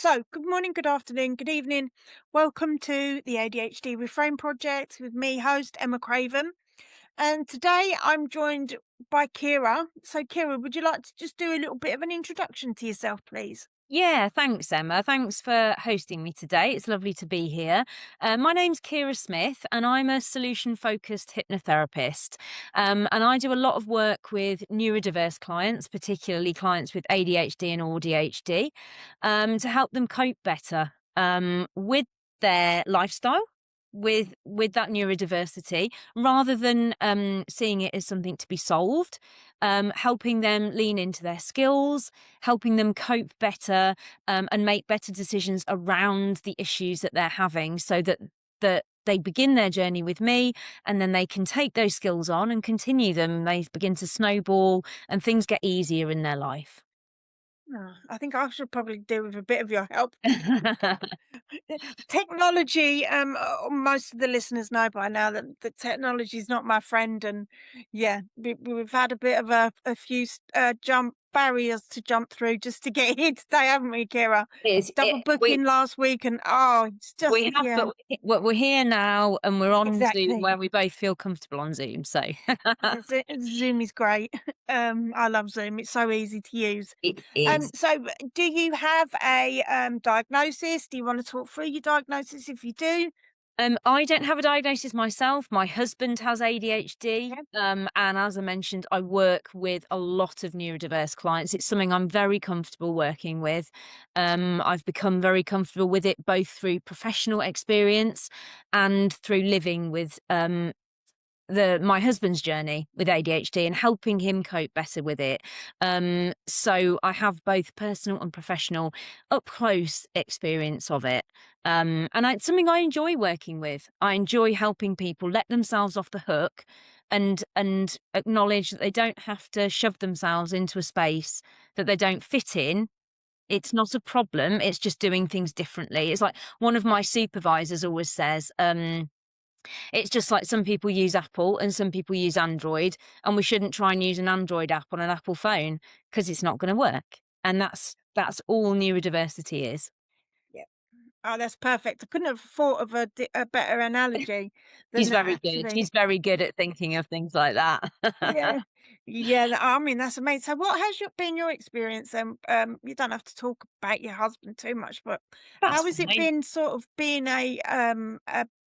So, good morning, good afternoon, good evening. Welcome to the ADHD Refrain Project with me, host Emma Craven. And today I'm joined by Keira. So, Keira, would you like to just do a little bit of an introduction to yourself, please? Yeah, thanks, Emma. Thanks for hosting me today. It's lovely to be here. My name's Keira Smith, and I'm a solution focused hypnotherapist. And I do a lot of work with neurodiverse clients, particularly clients with ADHD and ADHD, to help them cope better with their lifestyle. With that neurodiversity, rather than seeing it as something to be solved, helping them lean into their skills, helping them cope better, and make better decisions around the issues that they're having, so that they begin their journey with me, and then they can take those skills on and continue them. They begin to snowball, and things get easier in their life. I think I should probably do with a bit of your help. Technology, most of the listeners know by now that technology is not my friend, and yeah, we've had a bit of a few jump barriers to jump through just to get here today, haven't we, Kira? Is Double it, we booking last week, and oh, it's just we have, yeah, but we're here now, and we're on Zoom, exactly. where we both feel comfortable on Zoom. So Yeah, Zoom is great. I love Zoom. It's so easy to use. it is. So do you have a diagnosis? Do you want to talk through your diagnosis if you do? I don't have a diagnosis myself. My husband has ADHD. Yeah. And as I mentioned, I work with a lot of neurodiverse clients. It's something I'm very comfortable working with. I've become very comfortable with it both through professional experience and through living with the my husband's journey with ADHD and helping him cope better with it. So I have both personal and professional up close experience of it. It's something I enjoy working with. I enjoy helping people let themselves off the hook and acknowledge that they don't have to shove themselves into a space that they don't fit in. It's not a problem. It's just doing things differently. It's like one of my supervisors always says, it's just like some people use Apple and some people use Android, and we shouldn't try and use an Android app on an Apple phone because it's not going to work. And that's all neurodiversity is. Yeah. Oh, that's perfect. I couldn't have thought of a better analogy than She's that, very good. actually. She's very good at thinking of things like that. Yeah. Yeah, I mean, that's amazing. So what has been your experience? You don't have to talk about your husband too much, but That's how has it fine. been sort of being a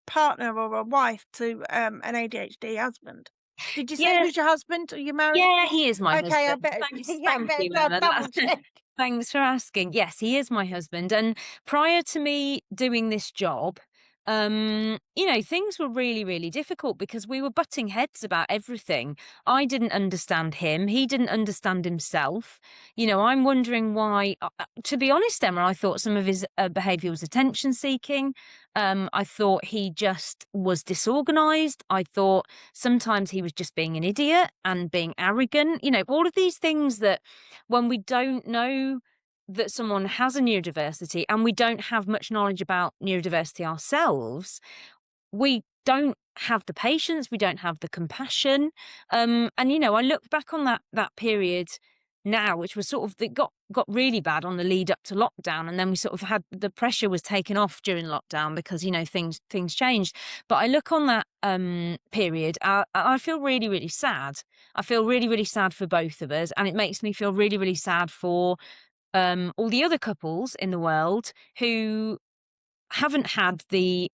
partner or a wife to an ADHD husband? Did you say it Yeah, was your husband? Are you married? yeah, he is my Okay, I husband. better yeah, I Thank you, better Emma. double check. Thanks for asking. Yes, he is my husband. And prior to me doing this job, things were really, really difficult because we were butting heads about everything. I didn't understand him. He didn't understand himself. I'm wondering why. To be honest, Emma, I thought some of his behavior was attention seeking. I thought he just was disorganized. I thought sometimes he was just being an idiot and being arrogant. All of these things that when we don't know that someone has a neurodiversity and we don't have much knowledge about neurodiversity ourselves, we don't have the patience, we don't have the compassion. I look back on that period now, which was sort of it got really bad on the lead up to lockdown, and then we sort of had the pressure was taken off during lockdown because things changed. But I look on that period, I feel really really sad. I feel really really sad for both of us, and it makes me feel really really sad for all the other couples in the world who haven't had the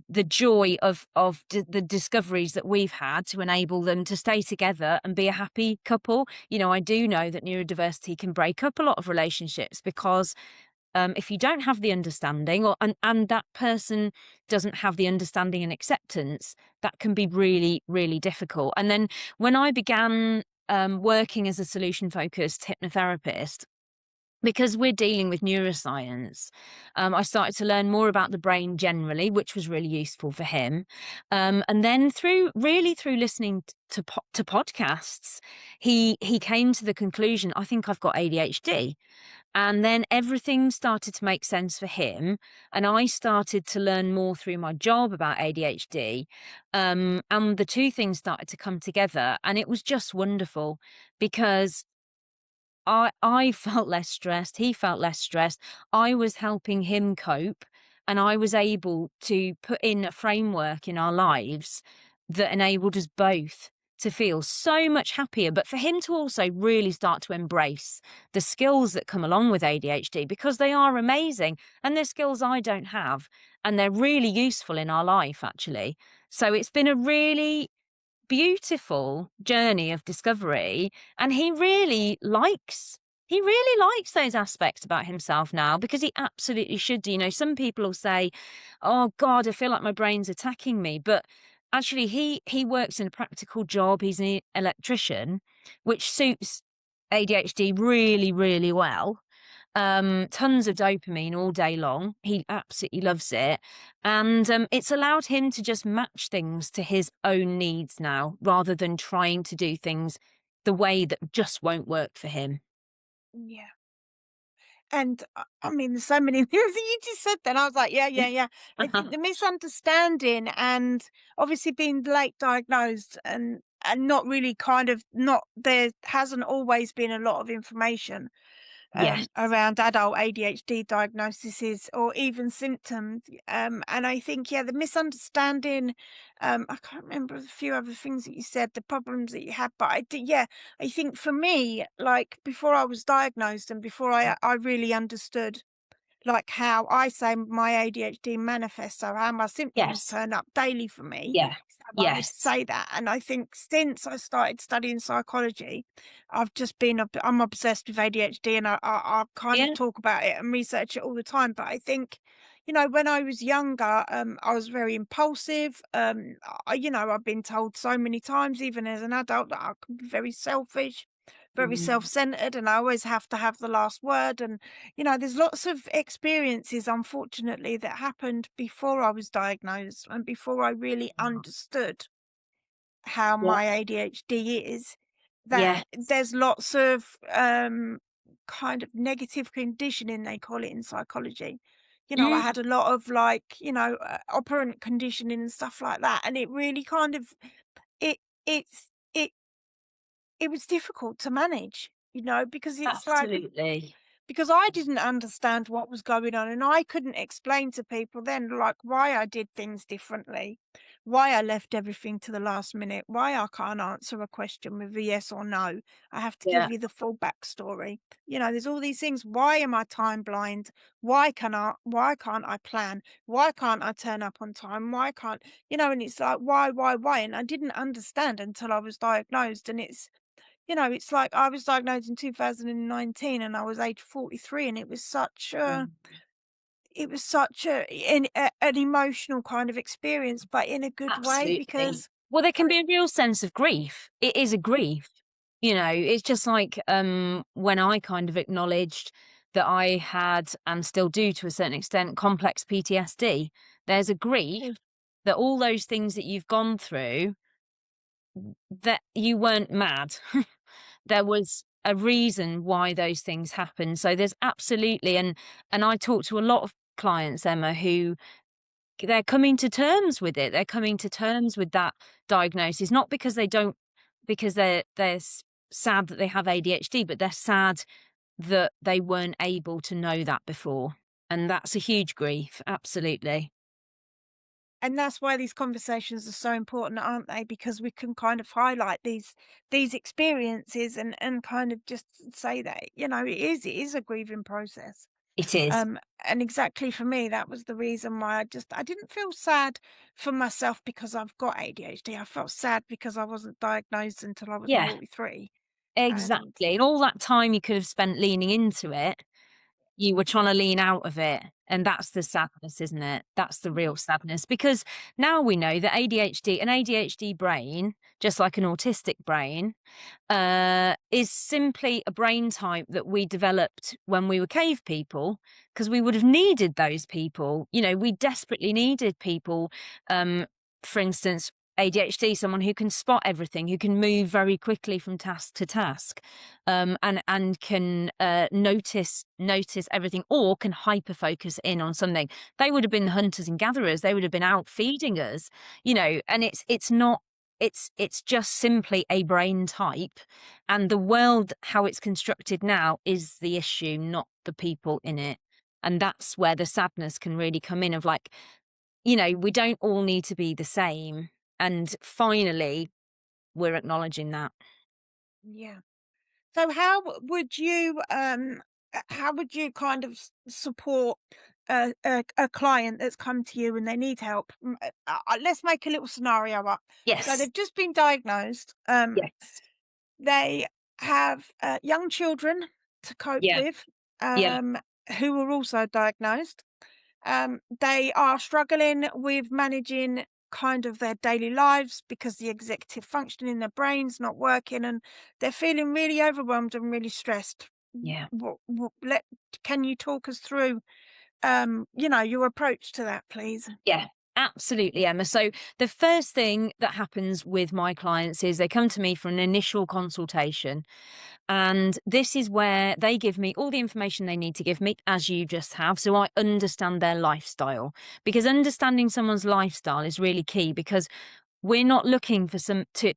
the joy of the discoveries that we've had to enable them to stay together and be a happy couple. I do know that neurodiversity can break up a lot of relationships because if you don't have the understanding and that person doesn't have the understanding and acceptance, that can be really, really difficult. And then when I began working as a solution focused hypnotherapist, because we're dealing with neuroscience, I started to learn more about the brain generally, which was really useful for him. And then through listening to podcasts, he came to the conclusion, I think I've got ADHD. And then everything started to make sense for him. And I started to learn more through my job about ADHD. And the two things started to come together. And it was just wonderful because I felt less stressed, he felt less stressed. I was helping him cope, and I was able to put in a framework in our lives that enabled us both to feel so much happier, but for him to also really start to embrace the skills that come along with ADHD, because they are amazing and they're skills I don't have, and they're really useful in our life, actually. So it's been a really beautiful journey of discovery, and he really likes those aspects about himself now, because he absolutely should do. You know, some people will say, "Oh God, I feel like my brain's attacking me," but actually he works in a practical job. He's an electrician, which suits ADHD really, really well. Tons of dopamine all day long. He absolutely loves it. And it's allowed him to just match things to his own needs now, rather than trying to do things the way that just won't work for him. Yeah. And I mean, there's so many things that you just said then. I was like, yeah, yeah, yeah. I think the misunderstanding and obviously being late diagnosed and not really kind of not there hasn't always been a lot of information Yes. around adult ADHD diagnoses or even symptoms. And I think, yeah, the misunderstanding, I can't remember a few other things that you said, the problems that you had, but I did, yeah, I think for me, like before I was diagnosed and before I really understood like how I say my ADHD manifests, so how my symptoms Yes. turn up daily for me. Yeah. So I would Yes. say that, and I think since I started studying psychology, I've just been I'm obsessed with ADHD, and I kind of Yeah. talk about it and research it all the time. But I think, you know, when I was younger, I was very impulsive. I've been told so many times, even as an adult, that I can be very selfish, very Mm. self-centered, and I always have to have the last word. And there's lots of experiences, unfortunately, that happened before I was diagnosed and before I really understood how Yeah. my ADHD is, that Yes. there's lots of kind of negative conditioning, they call it in psychology. I Mm. had a lot of like, operant conditioning and stuff like that. And it really kind of, it, it's, it was difficult to manage, because it's like, Absolutely. because I didn't understand what was going on, and I couldn't explain to people then, like, why I did things differently, why I left everything to the last minute, why I can't answer a question with a yes or no. I have to give Yeah. you the full backstory. There's all these things. Why am I time blind? Why can't I plan? Why can't I turn up on time? Why can't, and it's like, why? And I didn't understand until I was diagnosed. And it's like I was diagnosed in 2019 and I was age 43, and Mm. it was such an emotional kind of experience, but in a good way Absolutely. because Well, there can I be a real sense of grief. It is a grief. You know, it's just like when I kind of acknowledged that I had, and still do to a certain extent, complex PTSD. There's a grief Mm. that all those things that you've gone through, that you weren't mad. There was a reason why those things happened. So there's absolutely, and I talk to a lot of clients, Emma, who they're coming to terms with it. They're coming to terms with that diagnosis, not because they don't, because they're sad that they have ADHD, but they're sad that they weren't able to know that before. And that's a huge grief. Absolutely. and that's why these conversations are so important, aren't they? Because we can kind of highlight these experiences and kind of just say that, it is a grieving process. It is. And exactly for me, that was the reason why I didn't feel sad for myself because I've got ADHD. I felt sad because I wasn't diagnosed until I was Yeah, 43. And exactly. And all that time you could have spent leaning into it, you were trying to lean out of it, and that's the sadness, isn't it? That's the real sadness, because now we know that an ADHD brain, just like an autistic brain, is simply a brain type that we developed when we were cave people, because we would have needed those people. You know, we desperately needed people, um, for instance, ADHD, someone who can spot everything, who can move very quickly from task to task, and can notice everything, or can hyper focus in on something. They would have been the hunters and gatherers. They would have been out feeding us, you know. And it's not. it's just simply a brain type, and the world how it's constructed now is the issue, not the people in it. And that's where the sadness can really come in of like, we don't all need to be the same. And finally, we're acknowledging that. Yeah. So how would you kind of support a client that's come to you and they need help? Let's make a little scenario up. So Yes. they've just been diagnosed. Yes. They have young children to cope Yeah. with, Yeah. um, who are also diagnosed. They are struggling with managing kind of their daily lives because the executive function in their brain's not working, and they're feeling really overwhelmed and really stressed. Yeah. Can you talk us through, your approach to that, please? Yeah, absolutely, Emma. So the first thing that happens with my clients is they come to me for an initial consultation. And this is where they give me all the information they need to give me, as you just have. So I understand their lifestyle, because understanding someone's lifestyle is really key, because we're not looking for some to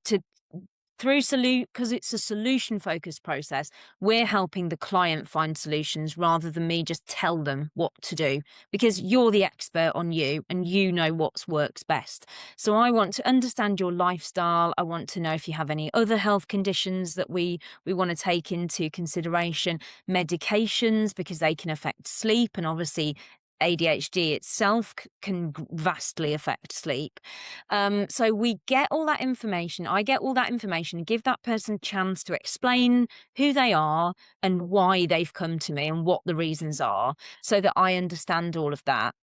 through because it's a solution focused process. We're helping the client find solutions rather than me just tell them what to do, because you're the expert on you and you know what works best. So I want to understand your lifestyle. I want to know if you have any other health conditions that we want to take into consideration, medications, because they can affect sleep, and obviously ADHD itself can vastly affect sleep. So we get all that information. I get all that information, give that person a chance to explain who they are and why they've come to me and what the reasons are, so that I understand all of that.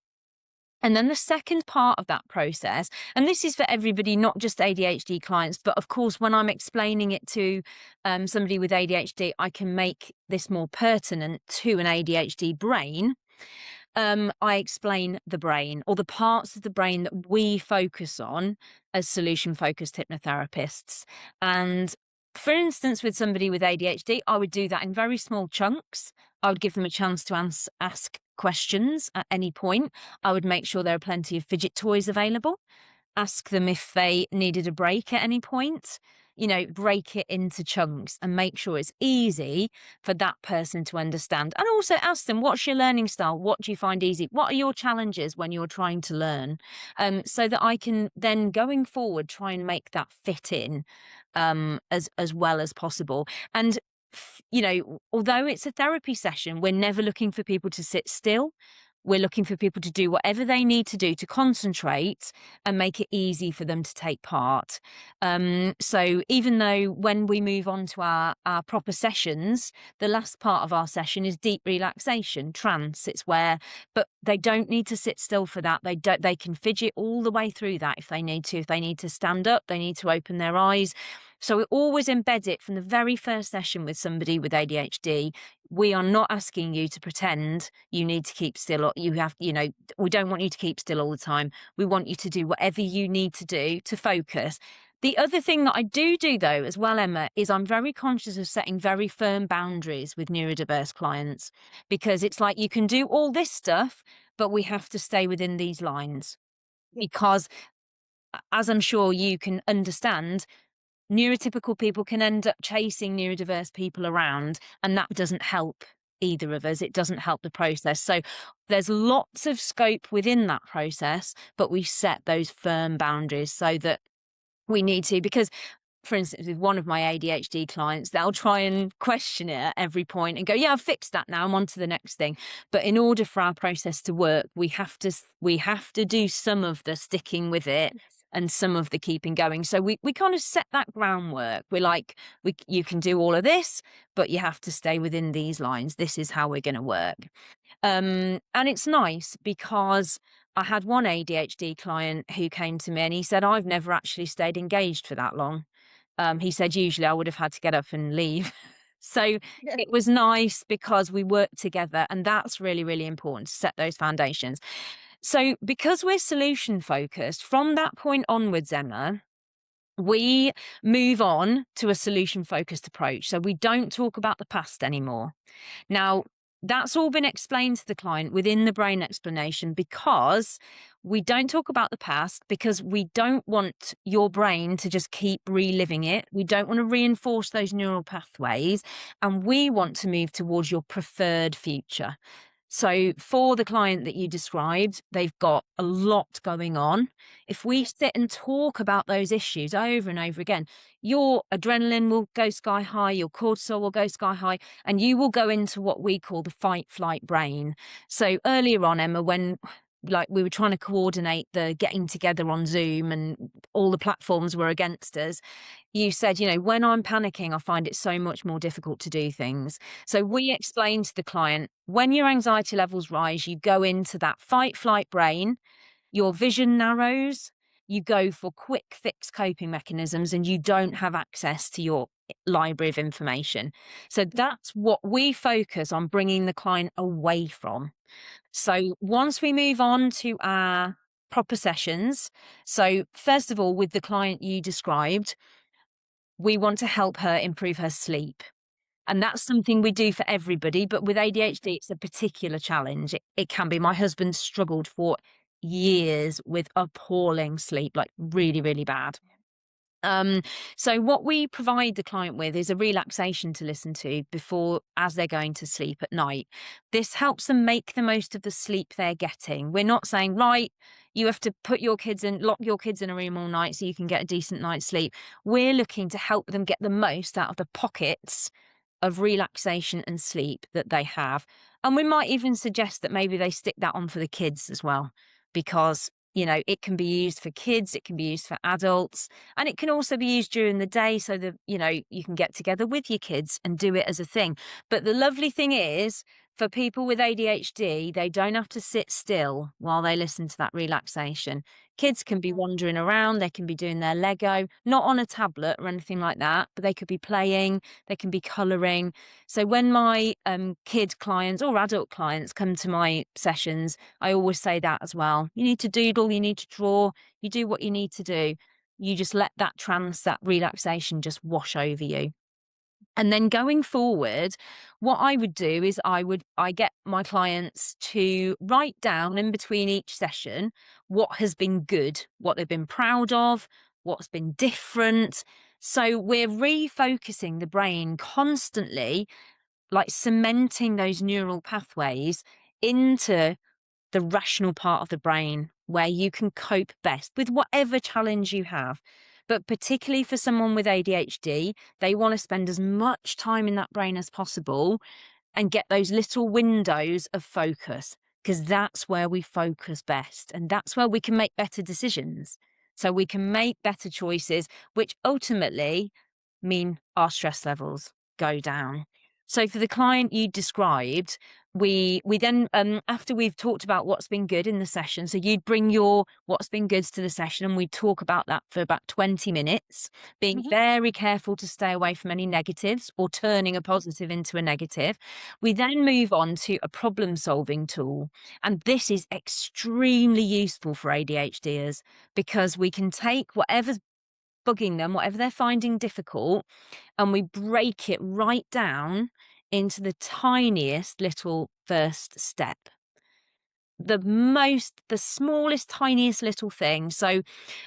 And then the second part of that process, and this is for everybody, not just ADHD clients, but of course, when I'm explaining it to somebody with ADHD, I can make this more pertinent to an ADHD brain. I explain the brain, or the parts of the brain that we focus on as solution focused hypnotherapists. And for instance, with somebody with ADHD, I would do that in very small chunks. I would give them a chance to ask questions at any point. I would make sure there are plenty of fidget toys available, ask them if they needed a break at any point, break it into chunks and make sure it's easy for that person to understand. And also ask them, what's your learning style? What do you find easy? What are your challenges when you're trying to learn? So that I can then, going forward, try and make that fit in as well as possible. And although it's a therapy session, we're never looking for people to sit still. We're looking for people to do whatever they need to do to concentrate and make it easy for them to take part. So even though when we move on to our proper sessions, the last part of our session is deep relaxation, trance. It's where, but they don't need to sit still for that. They can fidget all the way through that if they need to. If they need to stand up, they need to open their eyes. So we always embed it from the very first session with somebody with ADHD. We are not asking you to pretend you need to keep still, or we don't want you to keep still all the time. We want you to do whatever you need to do to focus. The other thing that I do though, as well, Emma, is I'm very conscious of setting very firm boundaries with neurodiverse clients, because it's like, you can do all this stuff, but we have to stay within these lines. Yeah. Because as I'm sure you can understand, neurotypical people can end up chasing neurodiverse people around, and that doesn't help either of us. It doesn't help the process. So there's lots of scope within that process, but we set those firm boundaries so that we need to, because for instance, with one of my ADHD clients, they'll try and question it at every point and go, yeah, I've fixed that now, I'm on to the next thing. But in order for our process to work, we have to do some of the sticking with it Yes. and some of the keeping going. So we kind of set that groundwork. We're like, you can do all of this, but you have to stay within these lines. This is how we're going to work. And it's nice because I had one ADHD client who came to me and he said, I've never actually stayed engaged for that long. He said, usually I would have had to get up and leave. So Yeah. it was nice because we worked together, and that's really, really important to set those foundations. So because we're solution focused, from that point onwards, Emma, we move on to a solution focused approach. So we don't talk about the past anymore. Now, that's all been explained to the client within the brain explanation, because We don't talk about the past because we don't want your brain to just keep reliving it. We don't want to reinforce those neural pathways. And we want to move towards your preferred future. So, for the client that you described, they've got a lot going on. If we Yeah. sit and talk about those issues over and over again, your adrenaline will go sky high, your cortisol will go sky high, and you will go into what we call the fight flight brain. So, earlier on, Emma, when like we were trying to coordinate the getting together on Zoom and all the platforms were against us, you said, when I'm panicking, I find it so much more difficult to do things. So we explained to the client, when your anxiety levels rise, you go into that fight flight brain, your vision narrows, you go for quick fix coping mechanisms, and you don't have access to your library of information. So that's what we focus on bringing the client away from. So once we move on to our proper sessions, so first of all, with the client you described, we want to help her improve her sleep. And that's something we do for everybody. But with ADHD, it's a particular challenge. It can be. My husband struggled for years with appalling sleep, like really, really bad. Um, so what we provide the client with is a relaxation to listen to before, as they're going to sleep at night. This helps them make the most of the sleep they're getting. We're not saying, right, you have to lock your kids in a room all night so you can get a decent night's sleep. We're looking to help them get the most out of the pockets of relaxation and sleep that they have. And we might even suggest that maybe they stick that on for the kids as well, because, it can be used for kids, it can be used for adults, and it can also be used during the day so that, you can get together with your kids and do it as a thing. But the lovely thing is, for people with ADHD, they don't have to sit still while they listen to that relaxation. Kids can be Mm. wandering around, they can be doing their Lego, not on a tablet or anything like that, but they could be playing, they can be colouring. So when my kid clients or adult clients come to my sessions, I always say that as well. You need to doodle, you need to draw, you do what you need to do. You just let that relaxation just wash over you. And then going forward, what I would do is I get my clients to write down in between each session what has been good, what they've been proud of, what's been different. So we're refocusing the brain constantly, like cementing those neural pathways into the rational part of the brain where you can cope best with whatever challenge you have. But particularly for someone with ADHD, they want to spend as much time in that brain as possible and get those little windows of focus, because that's where we focus best and that's where we can make better decisions. So we can make better choices, which ultimately mean our stress levels go down. So for the client you described, we then after we've talked about what's been good in the session, so you'd bring your what's been good to the session and we'd talk about that for about 20 minutes, being Mhm. very careful to stay away from any negatives or turning a positive into a negative. We then move on to a problem solving tool. And this is extremely useful for ADHDers because we can take whatever's bugging them, whatever they're finding difficult, and we break it right down into the tiniest little first step. The smallest, tiniest little thing. So,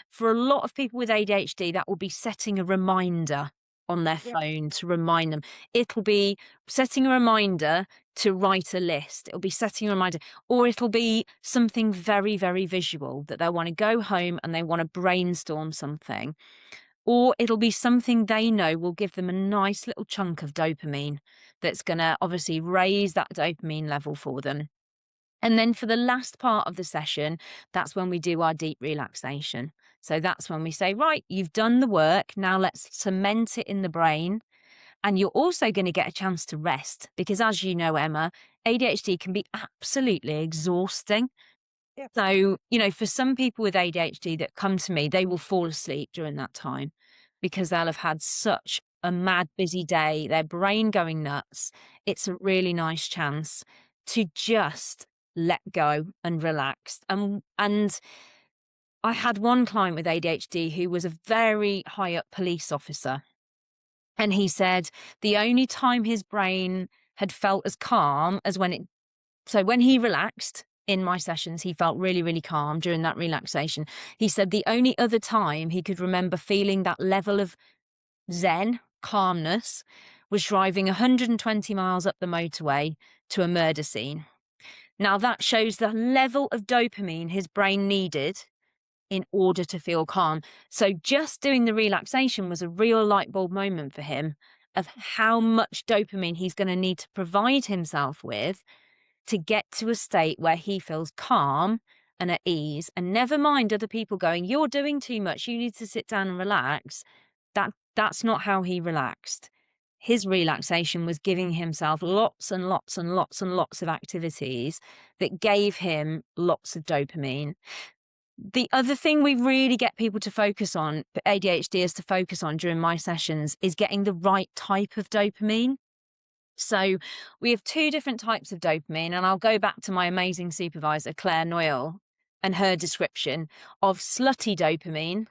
for a lot of people with ADHD, that will be setting a reminder on their Yeah. phone to remind them. It'll be setting a reminder to write a list. It'll be setting a reminder, or it'll be something very, very visual that they want to go home and they want to brainstorm something. Or it'll be something they know will give them a nice little chunk of dopamine that's going to obviously raise that dopamine level for them. And then for the last part of the session, that's when we do our deep relaxation. So that's when we say, right, you've done the work. Now let's cement it in the brain. And you're also going to get a chance to rest because, as you know, Emma, ADHD can be absolutely exhausting. Yeah. So, for some people with ADHD that come to me, they will fall asleep during that time because they'll have had such a mad, busy day, their brain going nuts. It's a really nice chance to just let go and relax. And I had one client with ADHD who was a very high up police officer. And he said the only time his brain had felt as calm as when he relaxed, in my sessions, he felt really, really calm during that relaxation. He said the only other time he could remember feeling that level of zen, calmness, was driving 120 miles up the motorway to a murder scene. Now, that shows the level of dopamine his brain needed in order to feel calm. So, just doing the relaxation was a real light bulb moment for him of how much dopamine he's going to need to provide himself with to get to a state where he feels calm and at ease. And never mind other people going, "You're doing too much. You need to sit down and relax." That's not how he relaxed. His relaxation was giving himself lots and lots and lots and lots of activities that gave him lots of dopamine. The other thing we really get people to focus on, ADHDers to focus on during my sessions, is getting the right type of dopamine. So we have two different types of dopamine, and I'll go back to my amazing supervisor, Claire Noyle, and her description of slutty dopamine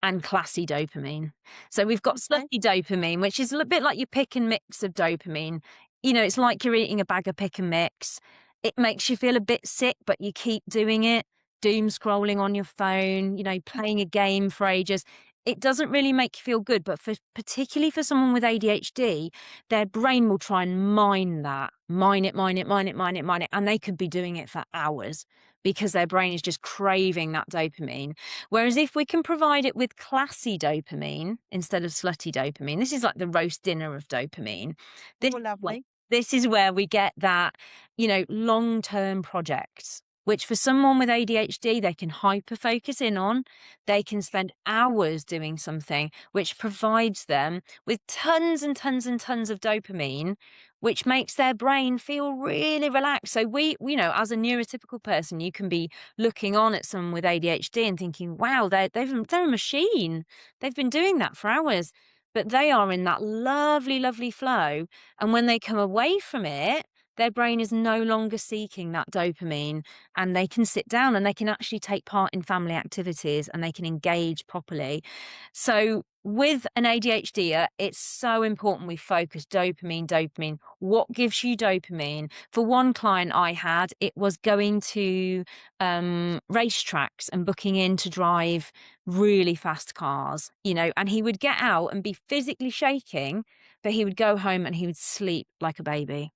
and classy dopamine. So we've got Okay. slutty dopamine, which is a little bit like your pick and mix of dopamine. It's like you're eating a bag of pick and mix. It makes you feel a bit sick, but you keep doing it. Doom scrolling on your phone, playing a game for ages. It doesn't really make you feel good, but particularly for someone with ADHD, their brain will try and mine that, mine it, mine it, mine it, mine it, mine it, and they could be doing it for hours because their brain is just craving that dopamine. Whereas if we can provide it with classy dopamine instead of slutty dopamine, this is like the roast dinner of dopamine. Oh, This, lovely. this is where we get that, long-term projects, which for someone with ADHD, they can hyper focus in on. They can spend hours doing something which provides them with tons and tons and tons of dopamine, which makes their brain feel really relaxed. So as a neurotypical person, you can be looking on at someone with ADHD and thinking, wow, they're a machine. They've been doing that for hours. But they are in that lovely, lovely flow. And when they come away from it, their brain is no longer seeking that dopamine, and they can sit down and they can actually take part in family activities and they can engage properly. So with an ADHD, it's so important we focus dopamine, dopamine. What gives you dopamine? For one client I had, it was going to racetracks and booking in to drive really fast cars, and he would get out and be physically shaking, but he would go home and he would sleep like a baby.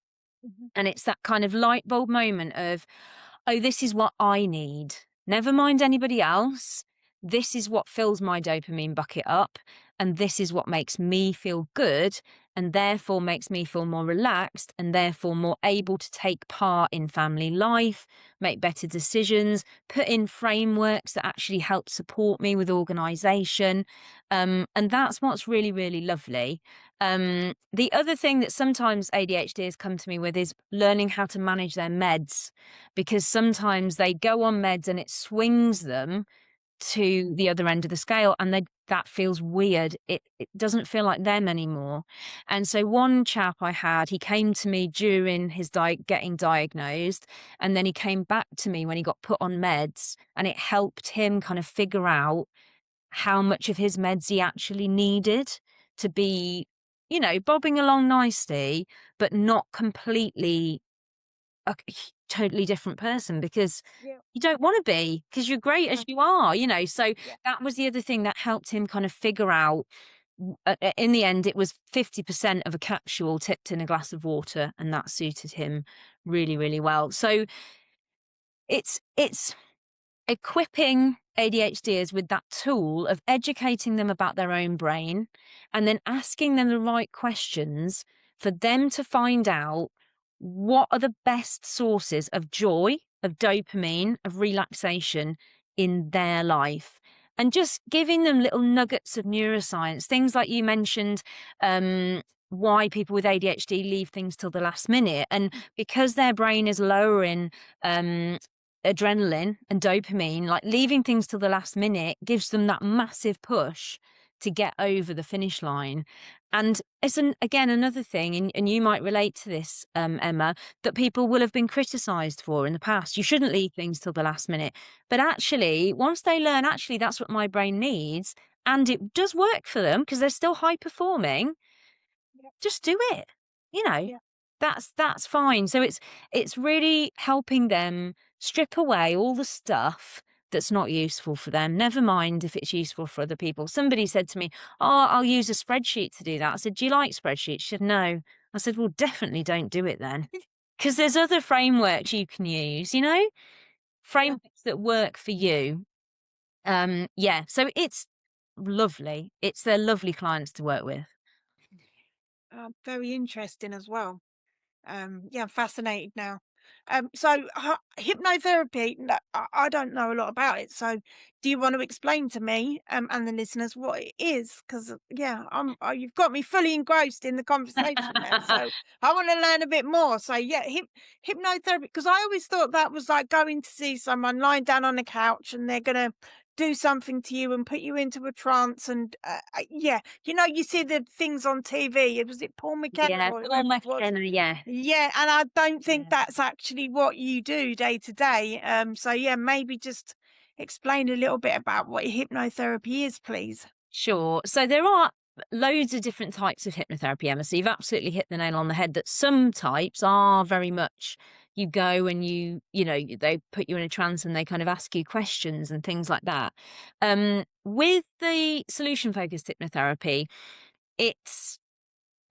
Mhm. And it's that kind of light bulb moment of, oh, this is what I need. Never mind anybody else. This is what fills my dopamine bucket up. And this is what makes me feel good, and therefore makes me feel more relaxed, and therefore more able to take part in family life, make better decisions, put in frameworks that actually help support me with organization. And that's what's really, really lovely. The other thing that sometimes ADHDers come to me with is learning how to manage their meds, because sometimes they go on meds and it swings them to the other end of the scale, and that feels weird. It doesn't feel like them anymore. And so one chap I had, he came to me during his getting diagnosed, and then he came back to me when he got put on meds, and it helped him kind of figure out how much of his meds he actually needed to be, bobbing along nicely, but not completely a totally different person, because Yeah. you don't want to be, because you're great as No. you are, so Yeah. that was the other thing that helped him kind of figure out, in the end it was 50% of a capsule tipped in a glass of water, and that suited him really, really well. So it's equipping ADHDers with that tool of educating them about their own brain, and then asking them the right questions for them to find out what are the best sources of joy, of dopamine, of relaxation in their life. And just giving them little nuggets of neuroscience, things like you mentioned, why people with ADHD leave things till the last minute. And because their brain is lowering adrenaline and dopamine, like leaving things till the last minute gives them that massive push to get over the finish line. And it's again another thing, and you might relate to this, Emma, that people will have been criticized for in the past. You shouldn't leave things till the last minute. But actually, once they learn, actually, that's what my brain needs, and it does work for them because they're still high performing, Yeah. just do it, you know? Yeah. That's fine. So it's really helping them strip away all the stuff that's not useful for them. Never mind if it's useful for other people. Somebody said to me, "Oh, I'll use a spreadsheet to do that." I said, "Do you like spreadsheets?" She said, "No." I said, "Well, definitely don't do it then, because there's other frameworks you can use. Yeah. Frameworks that work for you." Yeah. So it's lovely. They're lovely clients to work with. Very interesting as well. Yeah, I'm fascinated now. So hypnotherapy, no, I don't know a lot about it. So do you want to explain to me and the listeners what it is? Because yeah, you've got me fully engrossed in the conversation now. So I want to learn a bit more. So yeah, hypnotherapy, because I always thought that was like going to see someone lying down on the couch and they're gonna do something to you and put you into a trance and yeah, you see the things on TV. Was it Paul McKenna Yeah, or Paul whoever it was? McKenna. Yeah. Yeah, and I don't think Yeah. that's actually what you do day to day. So yeah, maybe just explain a little bit about what hypnotherapy is, please. Sure. So there are loads of different types of hypnotherapy, Emma. So you've absolutely hit the nail on the head that some types are very much you go and they put you in a trance and they kind of ask you questions and things like that. With the solution focused hypnotherapy, it's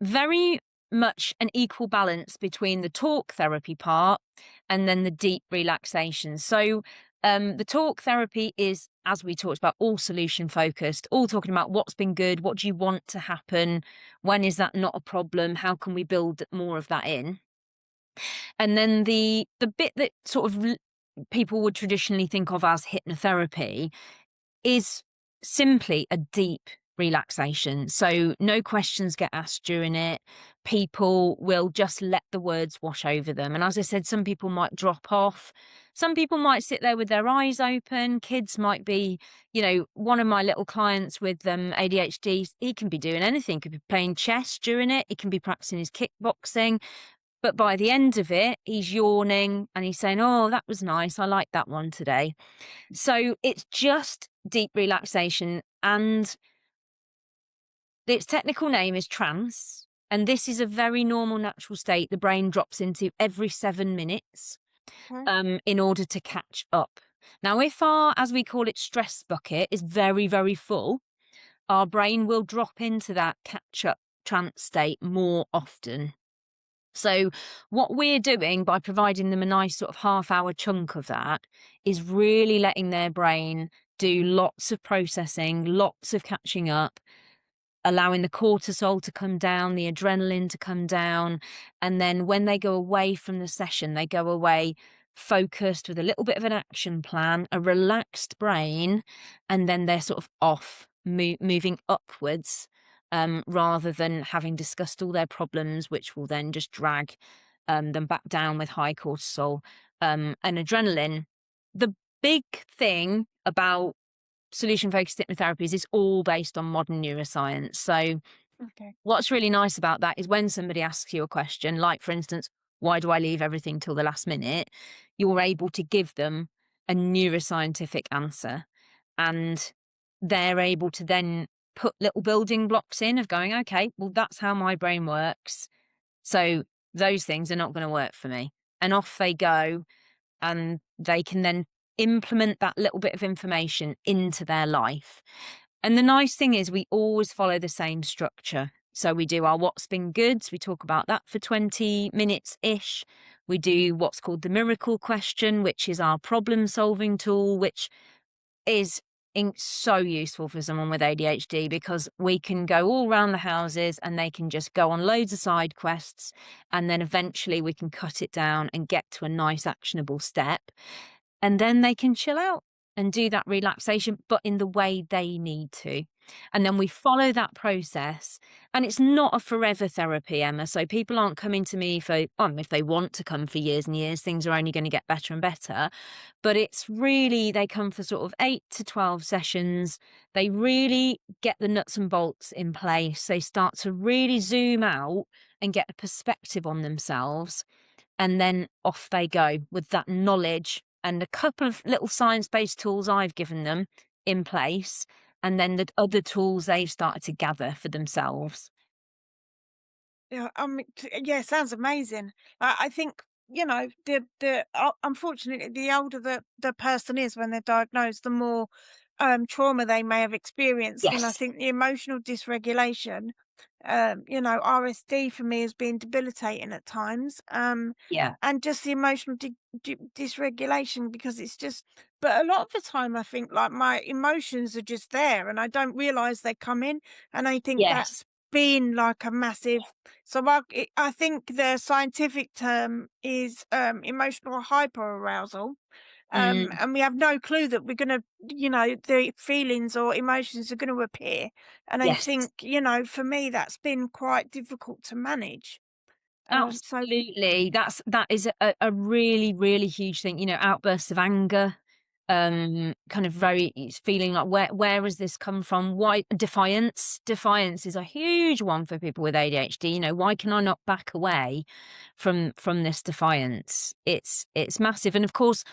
very much an equal balance between the talk therapy part and then the deep relaxation. So, the talk therapy is, as we talked about, all solution focused, all talking about what's been good, what do you want to happen, when is that not a problem, how can we build more of that in, and then the bit that sort of people would traditionally think of as hypnotherapy is simply a deep relaxation. So no questions get asked during it. People will just let the words wash over them. And as I said, some people might drop off. Some people might sit there with their eyes open. Kids might be, one of my little clients with ADHD, he can be doing anything. He could be playing chess during it. He can be practicing his kickboxing. But by the end of it, he's yawning and he's saying, "Oh, that was nice. I like that one today." So it's just deep relaxation, and its technical name is trance. And this is a very normal, natural state the brain drops into every 7 minutes Okay. in order to catch up. Now, if our, as we call it, stress bucket is very, very full, our brain will drop into that catch up trance state more often. So, what we're doing by providing them a nice sort of half-hour chunk of that is really letting their brain do lots of processing, lots of catching up, allowing the cortisol to come down, the adrenaline to come down. And then when they go away from the session, they go away focused with a little bit of an action plan, a relaxed brain, and then they're sort of off, moving upwards, rather than having discussed all their problems, which will then just drag them back down with high cortisol and adrenaline. The big thing about solution focused hypnotherapies is all based on modern neuroscience. So, Okay. what's really nice about that is when somebody asks you a question, like for instance, why do I leave everything till the last minute? You're able to give them a neuroscientific answer. And they're able to then put little building blocks in of going, okay, well, that's how my brain works. So, those things are not going to work for me. And off they go and they can then implement that little bit of information into their life. And the nice thing is, we always follow the same structure. So we do our what's been good. We talk about that for 20 minutes ish. We do what's called the miracle question, which is our problem solving tool, which is so useful for someone with ADHD because we can go all around the houses and they can just go on loads of side quests. And then eventually we can cut it down and get to a nice actionable step. And then they can chill out and do that relaxation, but in the way they need to. And then we follow that process. And it's not a forever therapy, Emma. So people aren't coming to me for, if they want to come for years and years, things are only going to get better and better. But it's really, they come for sort of 8 to 12 sessions. They really get the nuts and bolts in place. They start to really zoom out and get a perspective on themselves. And then off they go with that knowledge and a couple of little science-based tools I've given them in place. And then the other tools they've started to gather for themselves. Yeah, yeah, sounds amazing. I think, unfortunately, the older the person is when they're diagnosed, the more trauma they may have experienced. And I Yes. think the emotional dysregulation, RSD for me has been debilitating at times. Yeah. And just the emotional dysregulation because it's just, but a lot of the time I think like my emotions are just there and I don't realize they come in. And I think Yes. that's been like a massive, so I think the scientific term is emotional hyperarousal. Mm, And we have no clue that we're gonna, the feelings or emotions are gonna appear. And I yes. think, for me, that's been quite difficult to manage. So Absolutely. That is a really, really huge thing, outbursts of anger, kind of very it's feeling like where has this come from? Why defiance? Defiance is a huge one for people with ADHD. Why can I not back away from this defiance? It's massive. And of course,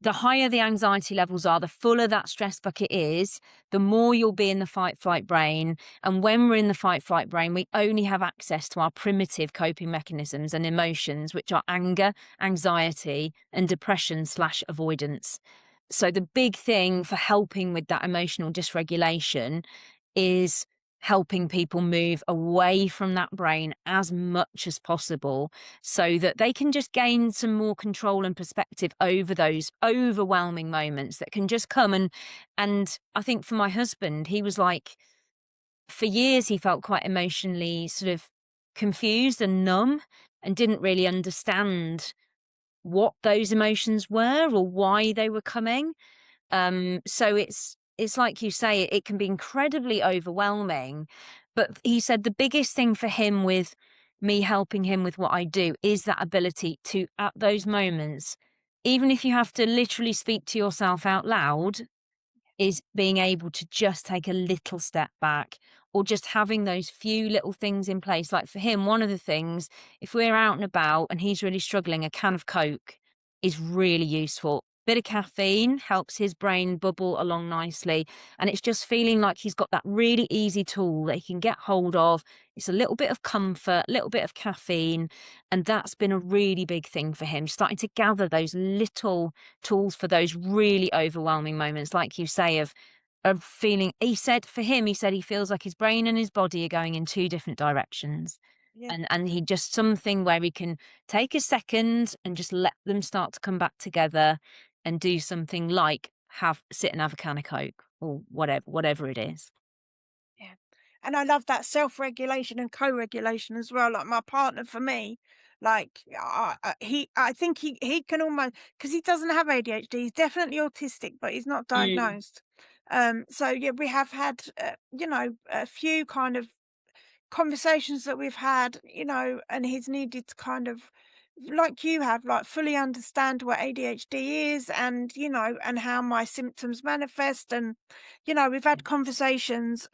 the higher the anxiety levels are, the fuller that stress bucket is, the more you'll be in the fight flight brain. And when we're in the fight flight brain, we only have access to our primitive coping mechanisms and emotions, which are anger, anxiety, and depression slash avoidance. So, the big thing for helping with that emotional dysregulation is helping people move away from that brain as much as possible so that they can just gain some more control and perspective over those overwhelming moments that can just come. And I think for my husband, he was like, for years he felt quite emotionally sort of confused and numb and didn't really understand what those emotions were or why they were coming. So it's like you say, it can be incredibly overwhelming. But he said the biggest thing for him with me helping him with what I do is that ability to, at those moments, even if you have to literally speak to yourself out loud, is being able to just take a little step back or just having those few little things in place. Like for him, one of the things, if we're out and about and he's really struggling, a can of Coke is really useful. Bit of caffeine helps his brain bubble along nicely. And it's just feeling like he's got that really easy tool that he can get hold of. It's a little bit of comfort, a little bit of caffeine. And that's been a really big thing for him, starting to gather those little tools for those really overwhelming moments, like you say, of feeling. He said for him, he said he feels like his brain and his body are going in two different directions. yeah. And he just something where he can take a second and just let them start to come back together and do something like have sit and have a can of Coke or whatever it is. Yeah. And I love that self-regulation and co-regulation as well. Like my partner for me, like I think he can almost, because he doesn't have ADHD. He's definitely autistic, but he's not Mm. diagnosed. So yeah, we have had a few kind of conversations that we've had, and he's needed to kind of, like you have, like fully understand what ADHD is and, and how my symptoms manifest. And, we've had conversations.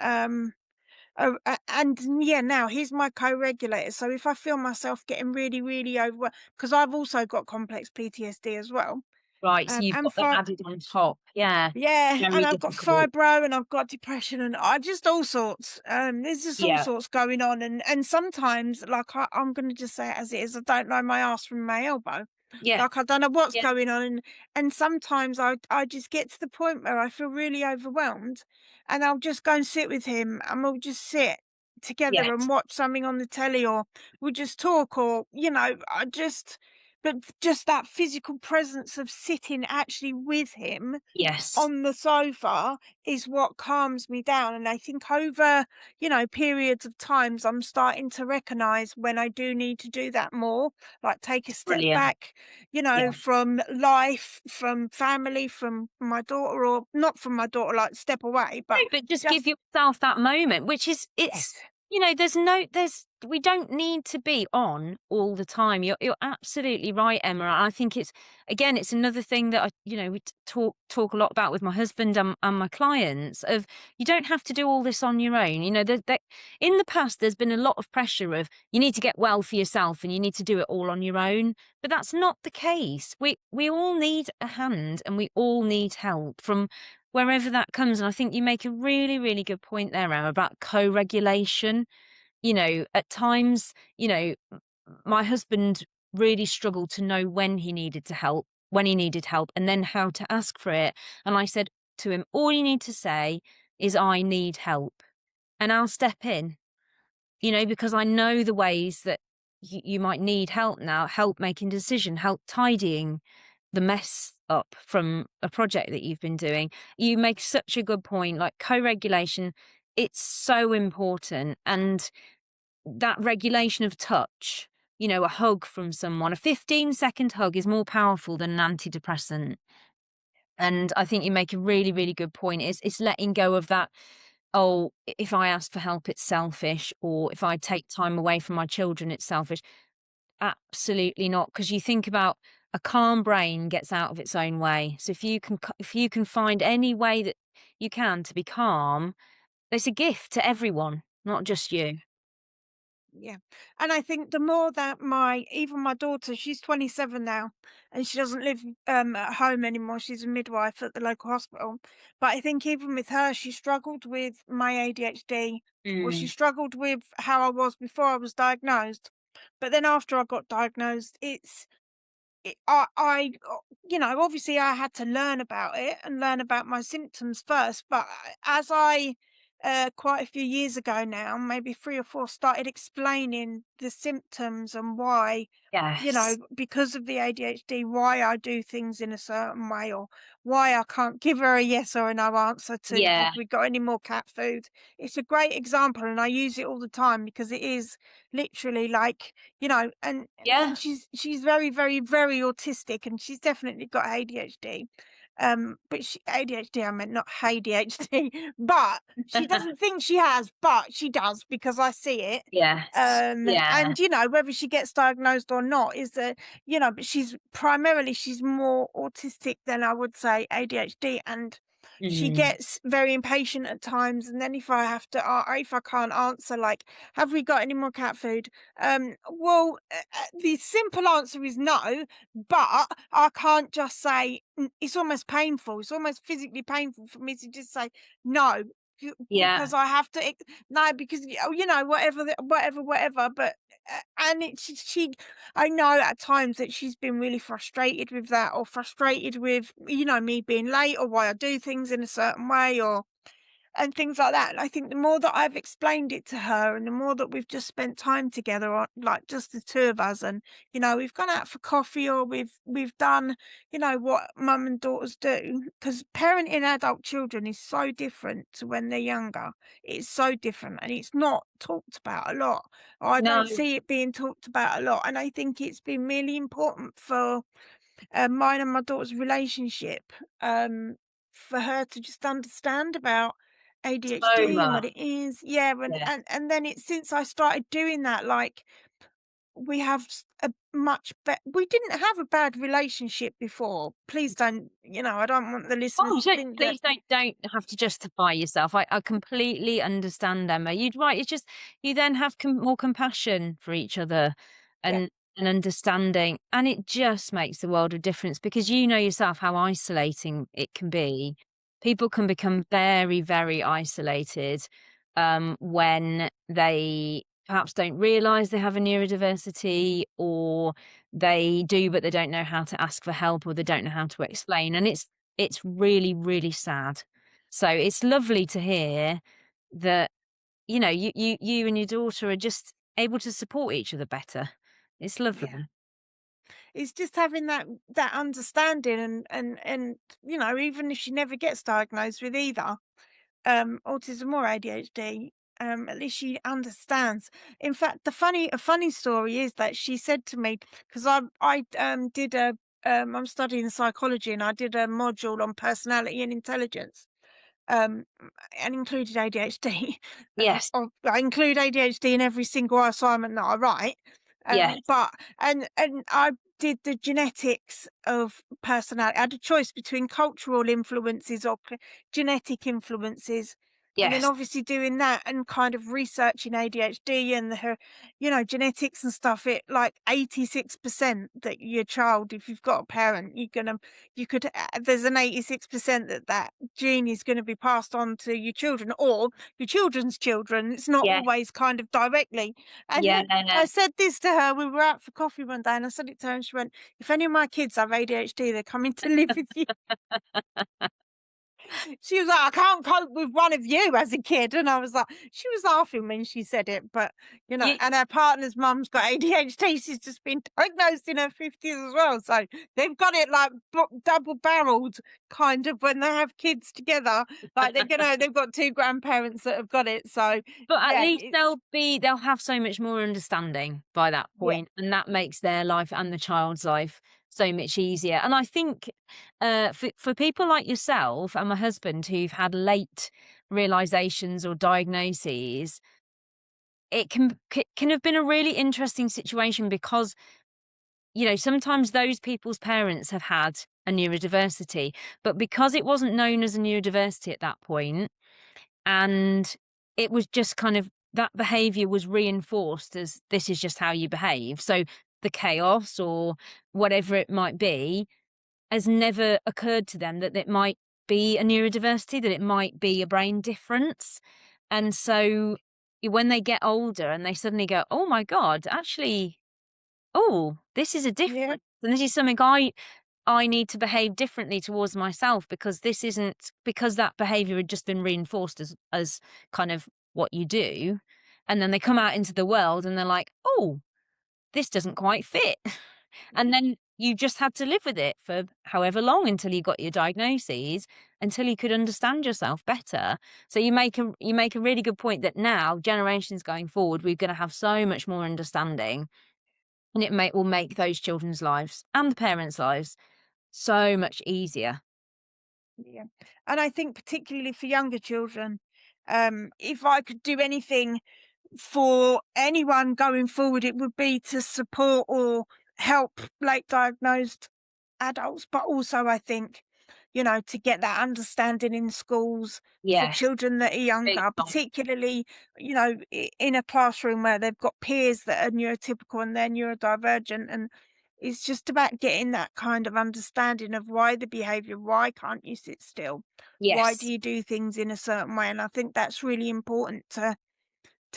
Oh, and yeah, now he's my co-regulator. So if I feel myself getting really, really over, because I've also got complex PTSD as well, Right, so you've and got that added on top. Yeah, yeah, and very I've got difficult. fibro and I've got depression and I just all sorts. There's just all Yeah, sorts going on, and sometimes like I'm gonna just say it as it is. I don't know my ass from my elbow. yeah, Like I don't know what's yeah, going on, and sometimes I just get to the point where I feel really overwhelmed, and I'll just go and sit with him, and we'll just sit together and yes, watch something on the telly, or we'll just talk, or but just that physical presence of sitting actually with him yes. on the sofa is what calms me down. And I think over, periods of times, I'm starting to recognize when I do need to do that more, like take a step Brilliant. back, Yeah. from life, from family, from my daughter, or not from my daughter, like step away, No, but but just give just, yourself that moment, which is yes, there's we don't need to be on all the time. You're absolutely right, Emma. I think it's again, it's another thing that we talk a lot about with my husband and my clients of you don't have to do all this on your own. That in the past there's been a lot of pressure of you need to get well for yourself and you need to do it all on your own. But that's not the case. We all need a hand and we all need help from wherever that comes. And I think you make a really, really good point there, Emma, about co-regulation. At times, my husband really struggled to know when he needed help, and then how to ask for it. And I said to him, all you need to say is, I need help, and I'll step in, because I know the ways that you might need help now, help making decision, help tidying the mess up from a project that you've been doing. You make such a good point, like co-regulation, it's so important. And that regulation of touch, a hug from someone, a 15-second hug is more powerful than an antidepressant. And I think you make a really, really good point. It's letting go of that, oh, if I ask for help, it's selfish, or if I take time away from my children, it's selfish. Absolutely not. Because you think about, a calm brain gets out of its own way. So if you can find any way that you can to be calm, it's a gift to everyone, not just you. Yeah. And I think the more that even my daughter, she's 27 now, and she doesn't live at home anymore. She's a midwife at the local hospital. But I think even with her, she struggled with my ADHD, or she Mm. struggled with how I was before I was diagnosed. But then after I got diagnosed, obviously I had to learn about it and learn about my symptoms first, but as quite a few years ago now, maybe 3 or 4, started explaining the symptoms and why, Yes. because of the ADHD, why I do things in a certain way, or why I can't give her a yes or a no answer to, Yeah. "Have we got any more cat food?" It's a great example, and I use it all the time because it is literally like, and Yeah. she's very, very, very autistic, and she's definitely got ADHD. But ADHD, I meant not ADHD, but she doesn't think she has, but she does because I see it. Yes. Yeah. And whether she gets diagnosed or not is but she's more autistic than I would say ADHD, and she Mm. gets very impatient at times. And then if I can't answer, like, "Have we got any more cat food?" The simple answer is no, but I can't just say, it's almost painful. It's almost physically painful for me to just say no, Yeah. because I have to. No, because whatever, whatever. But and she, I know at times that she's been really frustrated with that, or frustrated with me being late, or why I do things in a certain way, or and things like that. And I think the more that I've explained it to her, and the more that we've just spent time together, on like just the two of us, and we've gone out for coffee, or we've done what mum and daughters do, because parenting adult children is so different to when they're younger. It's so different, and it's not talked about a lot, or I No. don't see it being talked about a lot. And I think it's been really important for mine and my daughter's relationship, um, for her to just understand about So ADHD and what much. it is. Yeah, Yeah. and then it's since I started doing that, like, we have a much better. We didn't have a bad relationship before. Please don't, I don't want the listeners Oh, to don't, think that. please don't have to justify yourself. I completely understand, Emma. You'd right. It's just you then have more compassion for each other, Yeah, and understanding, and it just makes the world of difference, because you know yourself how isolating it can be. People can become very, very isolated when they perhaps don't realise they have a neurodiversity, or they do but they don't know how to ask for help, or they don't know how to explain, and it's really, really sad. So it's lovely to hear that, you and your daughter are just able to support each other better. It's yeah. lovely. It's just having that understanding, and even if she never gets diagnosed with either autism or ADHD, at least she understands. In fact, a funny story is that she said to me, because I did a I'm studying psychology, and I did a module on personality and intelligence, um, and included ADHD. Yes. I include ADHD in every single assignment that I write. Yes. But and I did the genetics of personality. I had a choice between cultural influences or genetic influences. And then Yes. obviously doing that and kind of researching ADHD and genetics and stuff, it like 86% that your child, if you've got a parent, you could, there's an 86% that that gene is going to be passed on to your children or your children's children. It's not Yeah. always kind of directly. And Yeah. I said this to her, we were out for coffee one day and I said it to her and she went, if any of my kids have ADHD, they're coming to live with you. She was like, "I can't cope with one of you as a kid," and I was like she was laughing when she said it, but, You and her partner's mum's got ADHD, she's just been diagnosed in her 50s as well, so they've got it, like, double-barreled kind of when they have kids together, like, they've got 2 grandparents that have got it, so, But at yeah, least it's they'll have so much more understanding by that yeah, point, and that makes their life and the child's life so much easier. And I think, for people like yourself and my husband who've had late realizations or diagnoses, it can have been a really interesting situation because, sometimes those people's parents have had a neurodiversity, but because it wasn't known as a neurodiversity at that point, and it was just kind of that behavior was reinforced as this is just how you behave. So the chaos or whatever it might be has never occurred to them that it might be a neurodiversity, that it might be a brain difference. And so when they get older and they suddenly go, oh my God, actually, oh, this is a yeah, difference. And this is something I need to behave differently towards myself because this isn't because that behavior had just been reinforced as kind of what you do. And then they come out into the world and they're like, oh, this doesn't quite fit. And then you just had to live with it for however long until you got your diagnoses, until you could understand yourself better. So you make a really good point that now, generations going forward, we're gonna have so much more understanding and will make those children's lives and the parents' lives so much easier. yeah, and I think particularly for younger children, if I could do anything for anyone going forward, it would be to support or help late diagnosed adults, but also I think, to get that understanding in schools for Yes, children that are big younger, time. particularly, in a classroom where they've got peers that are neurotypical and they're neurodivergent. And it's just about getting that kind of understanding of why the behavior, why can't you sit still? Why do Yes, you do things in a certain way? And I think that's really important to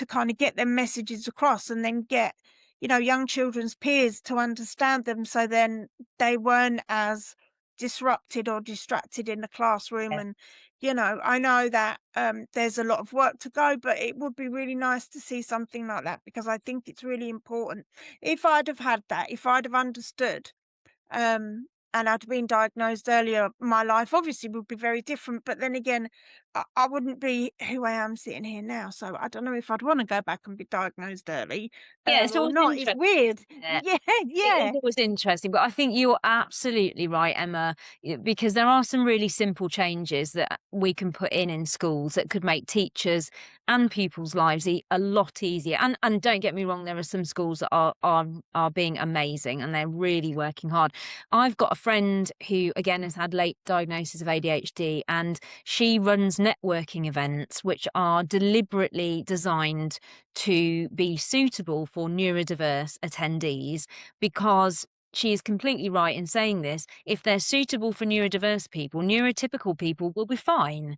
kind of get them messages across and then get, young children's peers to understand them so then they weren't as disrupted or distracted in the classroom. yes, And, I know that there's a lot of work to go, but it would be really nice to see something like that because I think it's really important. If I'd have had that, if I'd have understood and I'd been diagnosed earlier, my life obviously would be very different. But then again, I wouldn't be who I am sitting here now. So I don't know if I'd want to go back and be diagnosed early yeah, it's or always not. It's interesting. weird. Yeah. Yeah, It is yeah, always interesting, but I think you're absolutely right, Emma, because there are some really simple changes that we can put in schools that could make teachers and pupils' lives a lot easier. And don't get me wrong, there are some schools that are being amazing and they're really working hard. I've got a friend who again has had late diagnosis of ADHD, and she runs networking events which are deliberately designed to be suitable for neurodiverse attendees because she is completely right in saying this. If they're suitable for neurodiverse people, neurotypical people will be fine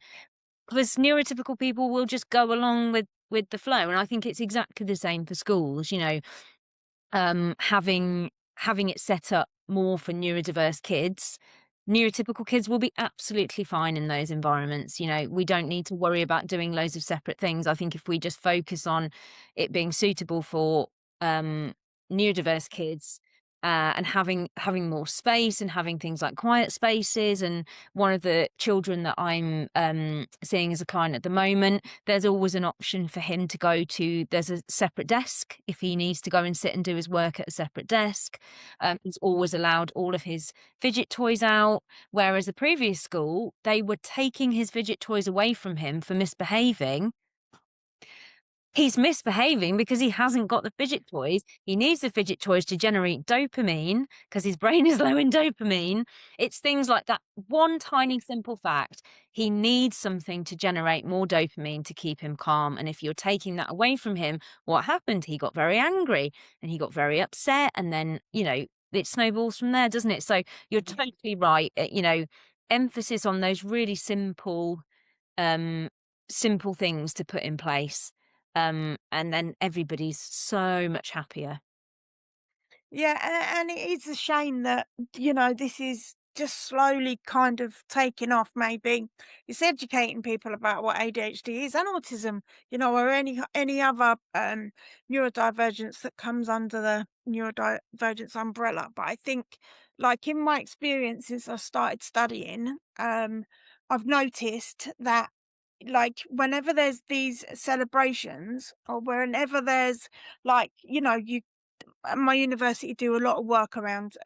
because neurotypical people will just go along with the flow. And I think it's exactly the same for schools. Having it set up more for neurodiverse kids. Neurotypical kids will be absolutely fine in those environments. We don't need to worry about doing loads of separate things. I think if we just focus on it being suitable for neurodiverse kids, and having more space and having things like quiet spaces. And one of the children that I'm seeing as a client at the moment, there's always an option for him to go to. There's a separate desk if he needs to go and sit and do his work at a separate desk. He's always allowed all of his fidget toys out. Whereas the previous school, they were taking his fidget toys away from him for misbehaving, He's misbehaving because he hasn't got the fidget toys. He needs the fidget toys to generate dopamine because his brain is low in dopamine. It's things like that. One tiny simple fact. He needs something to generate more dopamine to keep him calm. And if you're taking that away from him, what happened? He got very angry and he got very upset. And then, it snowballs from there, doesn't it? So you're totally right. Emphasis on those really um, simple things to put in place. And then everybody's so much happier. Yeah, and it is a shame that, this is just slowly kind of taking off maybe. It's educating people about what ADHD is and autism, or any other neurodivergence that comes under the neurodivergence umbrella. But I think, like in my experience since I started studying, I've noticed that like whenever there's these celebrations or whenever there's like, you at my university do a lot of work around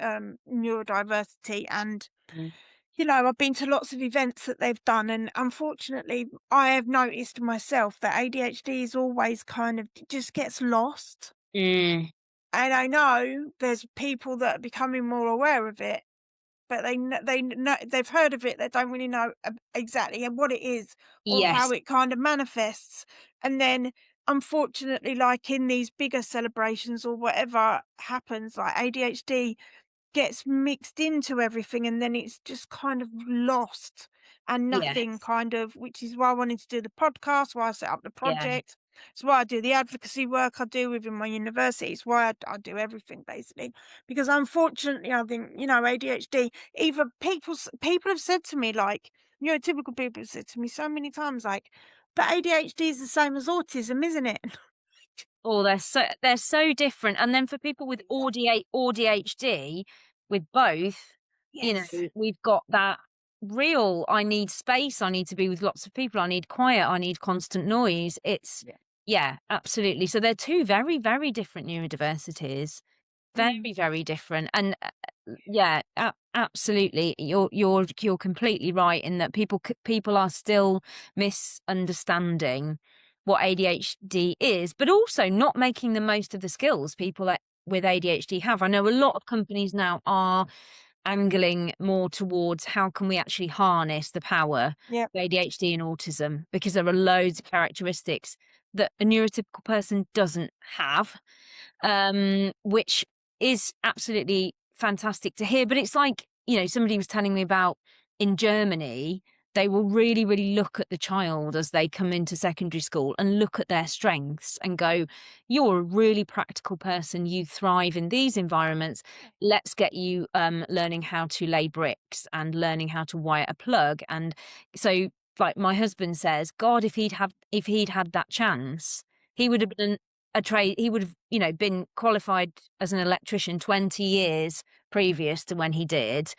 neurodiversity and Mm. I've been to lots of events that they've done, and unfortunately I have noticed myself that ADHD is always kind of just gets lost. Mm, And I know there's people that are becoming more aware of it, but they know they've heard of it, they don't really know exactly what it is or how yes, it kind of manifests. And then, unfortunately, like in these bigger celebrations or whatever happens, like ADHD gets mixed into everything and then it's just kind of lost and nothing yes, kind of, which is why I wanted to do the podcast, why I set up the yeah. project. It's why I do the advocacy work I do within my university. It's why I do everything basically. Because unfortunately, I think, ADHD, either people have said to me, like, neurotypical people have said to me so many times, like, but ADHD is the same as autism, isn't it? Oh, they're so different. And then for people with ADHD, with both, Yes. we've got that real, I need space, I need to be with lots of people, I need quiet, I need constant noise. Yeah. Yeah, absolutely. So they're two very, very different neurodiversities. Mm. Very, very different. And yeah, absolutely. You're completely right in that people are still misunderstanding what ADHD is, but also not making the most of the skills people with ADHD have. I know a lot of companies now are angling more towards how can we actually harness the power Yeah. of ADHD and autism, because there are loads of characteristics that a neurotypical person doesn't have, which is absolutely fantastic to hear. But it's like, somebody was telling me about in Germany, they will really, really look at the child as they come into secondary school and look at their strengths and go, you're a really practical person. You thrive in these environments. Let's get you learning how to lay bricks and learning how to wire a plug. And so, like my husband says, God, if he'd had that chance, he would have been a trade. He would have, been qualified as an electrician 20 years previous to when he did,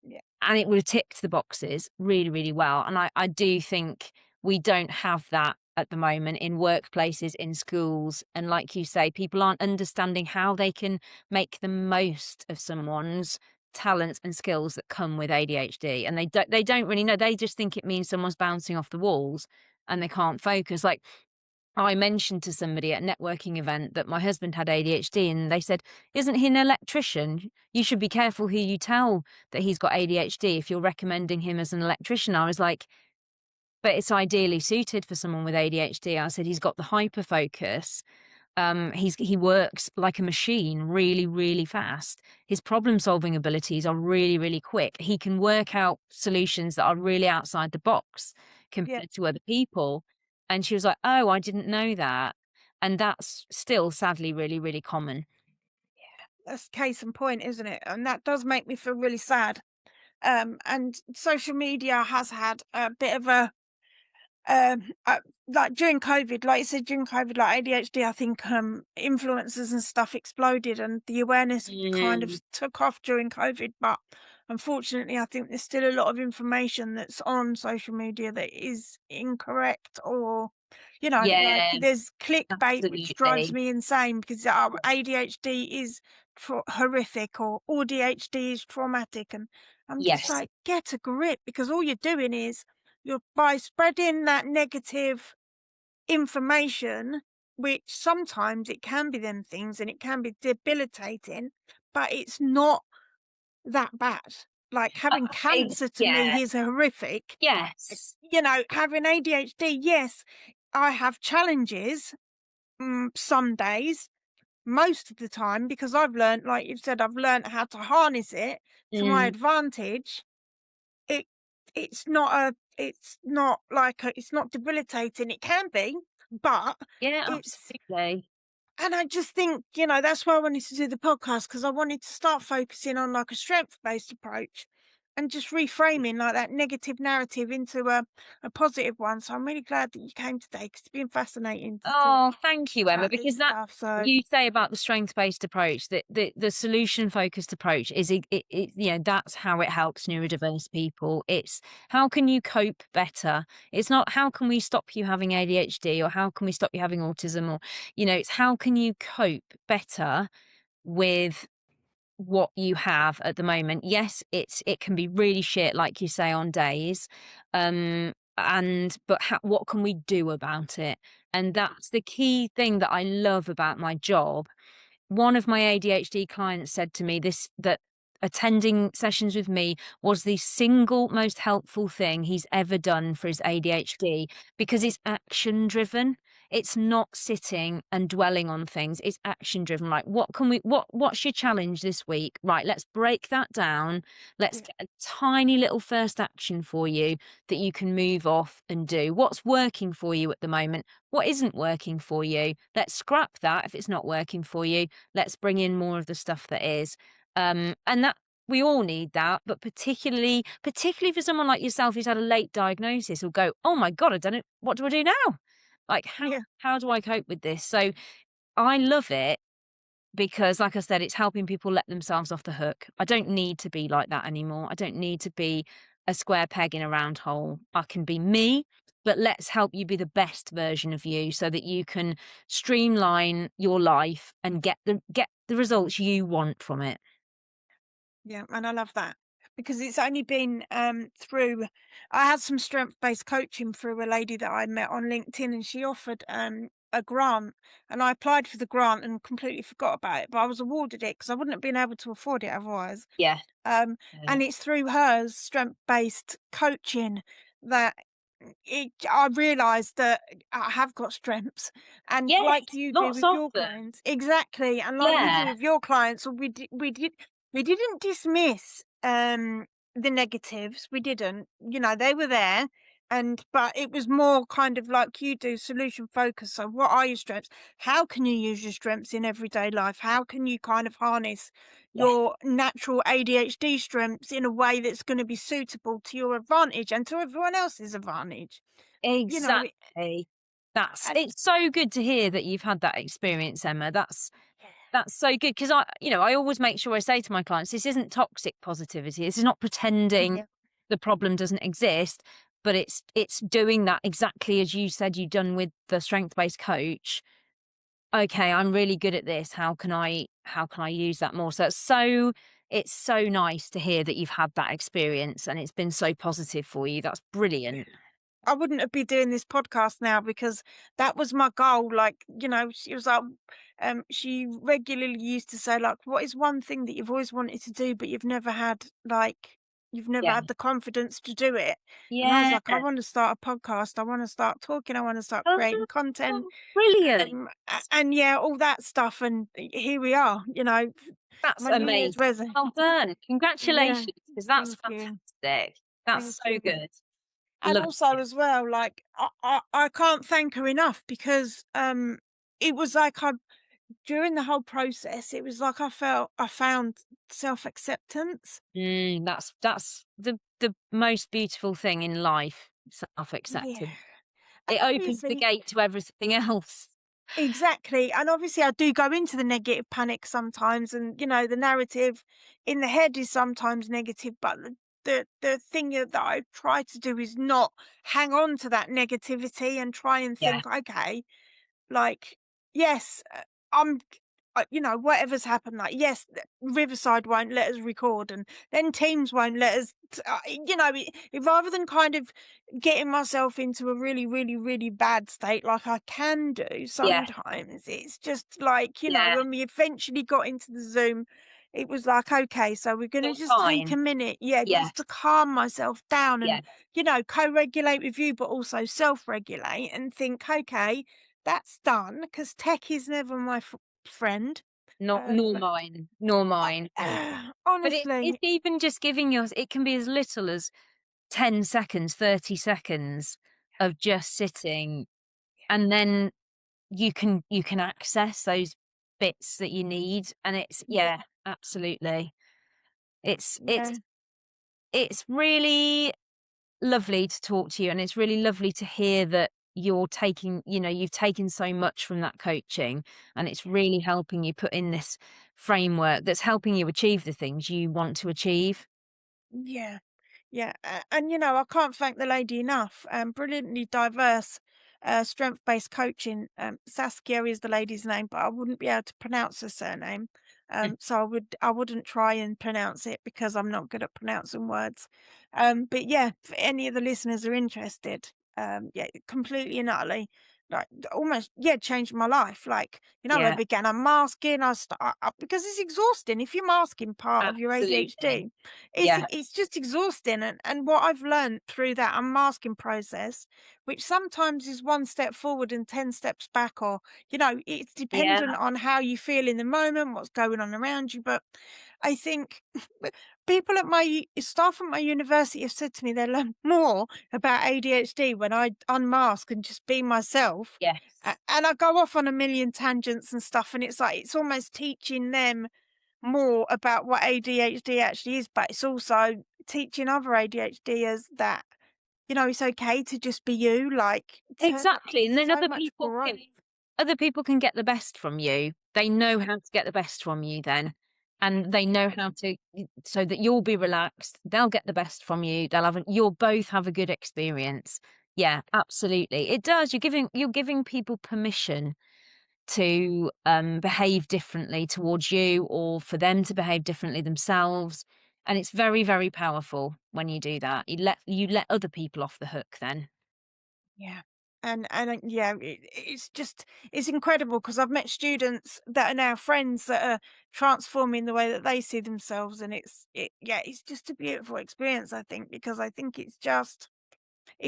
Yeah. and it would have ticked the boxes really, really well. And I do think we don't have that at the moment in workplaces, in schools. And like you say, people aren't understanding how they can make the most of someone's talents and skills that come with ADHD. And they don't really know. They just think it means someone's bouncing off the walls and they can't focus. Like I mentioned to somebody at a networking event that my husband had ADHD, and they said, "Isn't he an electrician? You should be careful who you tell that he's got ADHD if you're recommending him as an electrician." I was like, "But it's ideally suited for someone with ADHD." I said, "He's got the hyper focus. He works like a machine, really, really fast. His problem solving abilities are really, really quick. He can work out solutions that are really outside the box Yeah. compared to other people." And she was like, "Oh, I didn't know that." And that's still sadly really, really common. That's case in point, isn't it? And that does make me feel really sad. And social media has had a bit of a like during COVID, like you said, during COVID, like ADHD, I think influencers and stuff exploded, and the awareness kind of Mm, took off during COVID. But unfortunately, I think there's still a lot of information that's on social media that is incorrect, or like yeah, there's clickbait, which drives absolutely. me insane because ADHD is horrific or ADHD is traumatic, and I'm just Yes. like, get a grip, because all you're doing is by spreading that negative information, which sometimes it can be them things and it can be debilitating, but it's not that bad. Like having cancer to Yeah. me is horrific. Yes. Having ADHD, yes, I have challenges, some days, most of the time, because I've learned, like you've said, I've learned how to harness it to my Mm. advantage. It it's not debilitating. It can be, but Yeah, it's absolutely. and I just think, that's why I wanted to do the podcast, because I wanted to start focusing on like a strength-based approach and just reframing like that negative narrative into a positive one. So I'm really glad that you came today, because it's been fascinating to talk Oh, thank you, Emma, about this because that stuff. So you say about the strength-based approach, that the solution-focused approach is that's how it helps neurodiverse people. It's how can you cope better? It's not how can we stop you having ADHD or how can we stop you having autism or it's how can you cope better with what you have at the moment. Yes, it can be really shit, like you say, on days. And but what can we do about it? And that's the key thing that I love about my job. One of my ADHD clients said to me that attending sessions with me was the single most helpful thing he's ever done for his ADHD because it's action driven. It's not sitting and dwelling on things. It's action driven. Like what's your challenge this week? Right, let's break that down. Let's yeah, get a tiny little first action for you that you can move off and do. What's working for you at the moment? What isn't working for you? Let's scrap that if it's not working for you. Let's bring in more of the stuff that is. And that we all need that, but particularly for someone like yourself who's had a late diagnosis, will go, "Oh my god, I don't know what do I do now? Like yeah, how do I cope with this?" So I love it because, like I said, it's helping people let themselves off the hook. I don't need to be like that anymore. I don't need to be a square peg in a round hole. I can be me, but let's help you be the best version of you so that you can streamline your life and get the results you want from it. yeah, and I love that, because it's only been through. I had some strength-based coaching through a lady that I met on LinkedIn, and she offered a grant, and I applied for the grant and completely forgot about it, but I was awarded it because I wouldn't have been able to afford it otherwise. Yeah. Um, Yeah. and it's through her strength-based coaching that I realised that I have got strengths, and like Yes, you do lots with of your them. clients, exactly, and like you do Yeah, with your clients, we didn't dismiss the negatives. We didn't, they were there, but it was more kind of like you do, solution focused. So, what are your strengths? How can you use your strengths in everyday life? How can you kind of harness yeah, your natural ADHD strengths in a way that's going to be suitable to your advantage and to everyone else's advantage. You know, it- exactly. That's and it's so good to hear that you've had that experience, Emma. That's so good because I always make sure I say to my clients, this isn't toxic positivity. This is not pretending yeah, the problem doesn't exist, but it's doing that exactly as you said you've done with the strength-based coach. Okay, I'm really good at this. How can I use that more? So it's so nice to hear that you've had that experience and it's been so positive for you. That's yeah. brilliant. I wouldn't have been doing this podcast now, because that was my goal. Like, she was like, she regularly used to say, like, what is one thing that you've always wanted to do, but you've never Yeah. had the confidence to do it? And I was Yeah. like, I want to start a podcast. I want to start talking. I want to start Oh, creating content. brilliant. And yeah, all that stuff. And here we are, That's my New amazing. Year's resolution. Well done. Yeah. Congratulations, because that's Thank you. fantastic. That's Thank so you. good. And Love also it. as well, like I can't thank her enough, because it was like I during the whole process, it was like I found self-acceptance. That's the most beautiful thing in life, Yeah. self-acceptance. And It opens the obviously, gate to everything else. exactly. And obviously I do go into the negative panic sometimes, and the narrative in the head is sometimes negative, but the thing that I try to do is not hang on to that negativity and try and Yeah. think, okay, like, yes, I'm. whatever's happened, like, yes, Riverside won't let us record, and then Teams won't let us, rather than kind of getting myself into a really, really, really bad state like I can do Yeah, sometimes, it's just like, yeah, when we eventually got into the Zoom, it was like, okay, so we're going to you're just take a fine. minute, yeah, Yes, just to calm myself down yeah, and, co-regulate with you, but also self-regulate and think, okay, that's done because tech is never my friend. not nor Um, mine, nor mine. But it's honestly, even just giving your it can be as little as 10 seconds, 30 seconds of just sitting, and then you can access those bits that you need, and it's yeah, absolutely. It's yeah, it's it's really lovely to talk to you, and it's really lovely to hear that you've taken so much from that coaching, and it's really helping you put in this framework that's helping you achieve the things you want to achieve. yeah. Yeah, and I can't thank the lady enough. Brilliantly diverse, strength-based coaching. Saskia is the lady's name, but I wouldn't be able to pronounce her surname. So I wouldn't try and pronounce it because I'm not good at pronouncing words. But yeah, if any of the listeners are interested, yeah, completely and utterly, like almost, yeah, changed my life. Like, I Yeah, began unmasking. Because it's exhausting if you're masking part of your absolutely. ADHD. Yeah, It's just exhausting, and what I've learned through that unmasking process, which sometimes is one step forward and 10 steps back, or, it's yeah, dependent on how you feel in the moment, what's going on around you, but I think people at staff at my university have said to me they learn more about ADHD when I unmask and just be myself, yes. and I go off on a million tangents and stuff, and it's like, it's almost teaching them more about what ADHD actually is, but it's also teaching other ADHDers that, it's okay to just be you, like, Exactly, and then so much growth. other people can get the best from you. They know how to get the best from you then, and they know how to so that you'll be relaxed, they'll get the best from you, you'll both have a good experience. Yeah, absolutely. It does, you're giving people permission to, behave differently towards you or for them to behave differently themselves, and it's very, very powerful when you do that. You let other people off the hook then. Yeah. Yeah, it's incredible because I've met students that are now friends that are transforming the way that they see themselves, and yeah, it's just a beautiful experience, I think, because I think it's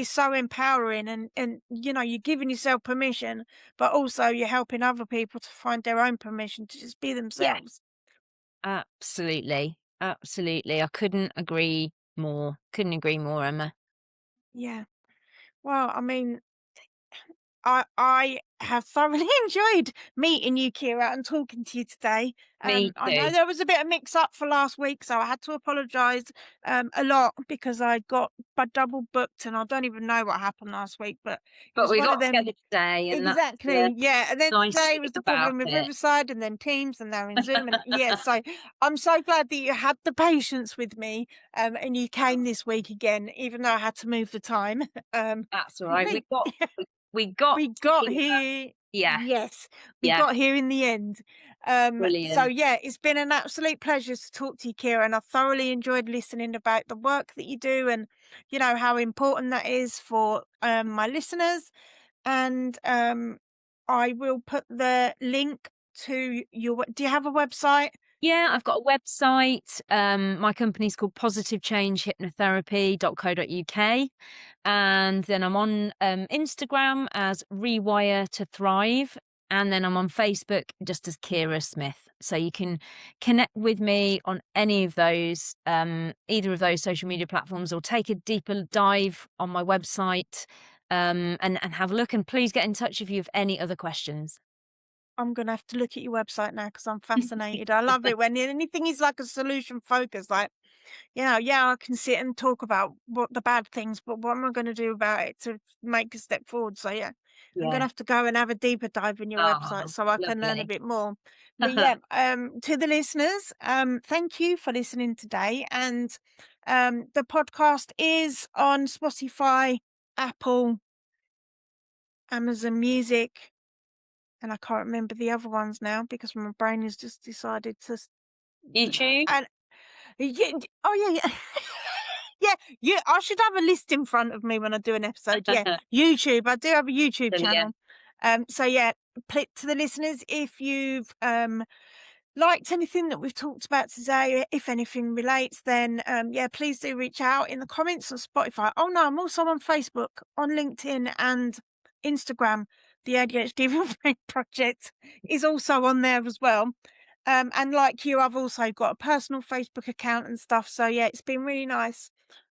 so empowering, and you're giving yourself permission, but also you're helping other people to find their own permission to just be Yeah. themselves. Absolutely. Absolutely. I couldn't agree more. Couldn't agree more, Emma. Yeah. Well, I mean, I have thoroughly enjoyed meeting you, Kira, and talking to you today. Me I know too. there was a bit of mix up for last week, so I had to apologise a lot because I got double booked, and I don't even know what happened last week, but it But was we one of got them. together today, and that's the Exactly, yeah, and then nice today thing was the about problem with it. Riverside and then Teams and now in Zoom, and yeah, so I'm so glad that you had the patience with me, and you came this week again, even though I had to move the time. Um, That's all right. complete We got we got here. here. Yeah. Yes, we Yeah. got here in the end. So Brilliant. yeah, it's been an absolute pleasure to talk to you, Kira, and I thoroughly enjoyed listening about the work that you do and how important that is for my listeners. And I will put the link to do you have a website? Yeah, I've got a website. My company's called positivechangehypnotherapy.co.uk. And then I'm on Instagram as Rewire to Thrive. And then I'm on Facebook just as Keira Smith. So you can connect with me on any of those, either of those social media platforms, or take a deeper dive on my website, and have a look. And please get in touch if you have any other questions. I'm gonna have to look at your website now because I'm fascinated. I love it when anything is like a solution focus, like, yeah, I can sit and talk about what the bad things, but what am I going to do about it to make a step forward? So yeah, I'm going to Yeah. have to go and have a deeper dive in your website Oh, so I can learn a lovely. bit more. But yeah, to the listeners, thank you for listening today. And the podcast is on Spotify, Apple, Amazon Music, and I can't remember the other ones now because my brain has just decided to YouTube? and yeah, oh, yeah, yeah. Yeah, yeah, I should have a list in front of me when I do an episode, yeah. YouTube, I do have a YouTube channel. Brilliant. So yeah, to the listeners, if you've, liked anything that we've talked about today, if anything relates, then yeah, please do reach out in the comments on Spotify. Oh no, I'm also on Facebook, on LinkedIn, and Instagram. The ADHD Refrain Project is also on there as well. And like you, I've also got a personal Facebook account and stuff. So yeah, it's been really nice.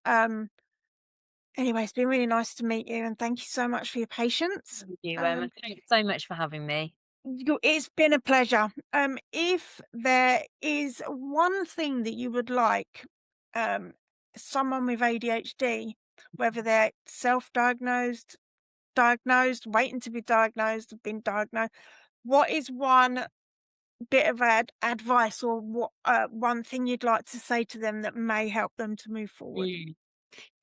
Um, anyway, it's been really nice to meet you, and thank you so much for your patience. Thank you, Emma. Um, Thanks so much for having me. it's been a pleasure. If there is one thing that you would like, um, someone with ADHD, whether they're self-diagnosed, diagnosed, waiting to be diagnosed, have been diagnosed, what is one bit of advice, or what one thing you'd like to say to them that may help them to move forward? Mm.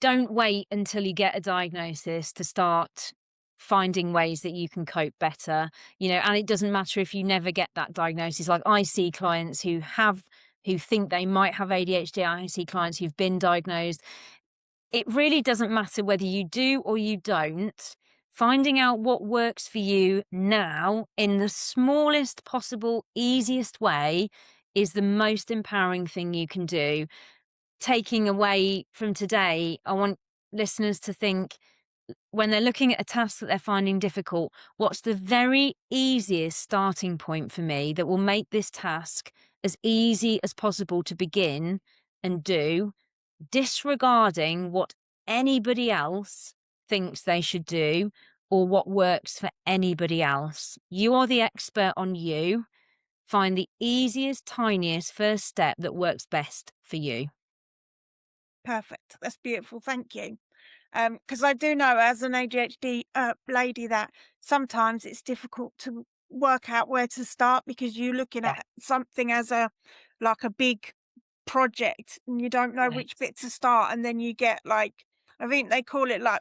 Don't wait until you get a diagnosis to start finding ways that you can cope better, and it doesn't matter if you never get that diagnosis. Like, I see clients who think they might have ADHD. I see clients who've been diagnosed. It really doesn't matter whether you do or you don't. Finding out what works for you now in the smallest possible, easiest way is the most empowering thing you can do. Taking away from today, I want listeners to think, when they're looking at a task that they're finding difficult, what's the very easiest starting point for me that will make this task as easy as possible to begin and do, disregarding what anybody else thinks they should do or what works for anybody else. You are the expert on you. Find the easiest, tiniest first step that works best for you. Perfect. That's beautiful. Thank you. Because I do know, as an ADHD lady, that sometimes it's difficult to work out where to start because you're looking Yeah. at something as a like a big project and you don't know which Yes. bit to start, and then you get like, I think they call it like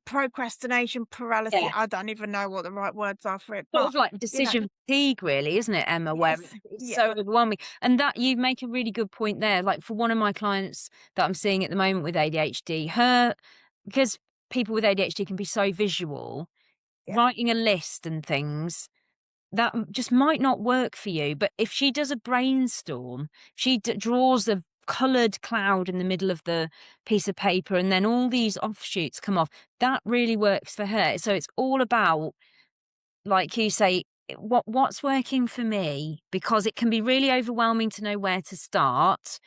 procrastination paralysis. Yeah. I don't even know what the right words are for it, Sort but of like you know, decision fatigue, really, isn't it, Emma? Where yes, it's yeah, so overwhelming. And that, you make a really good point there. Like, for one of my clients that I'm seeing at the moment with ADHD, because people with ADHD can be so visual, yeah, writing a list and things that just might not work for you. But if she does a brainstorm, she draws a coloured cloud in the middle of the piece of paper, and then all these offshoots come off. That really works for her. So it's all about, like you say, what's working for me, because it can be really overwhelming to know where to start.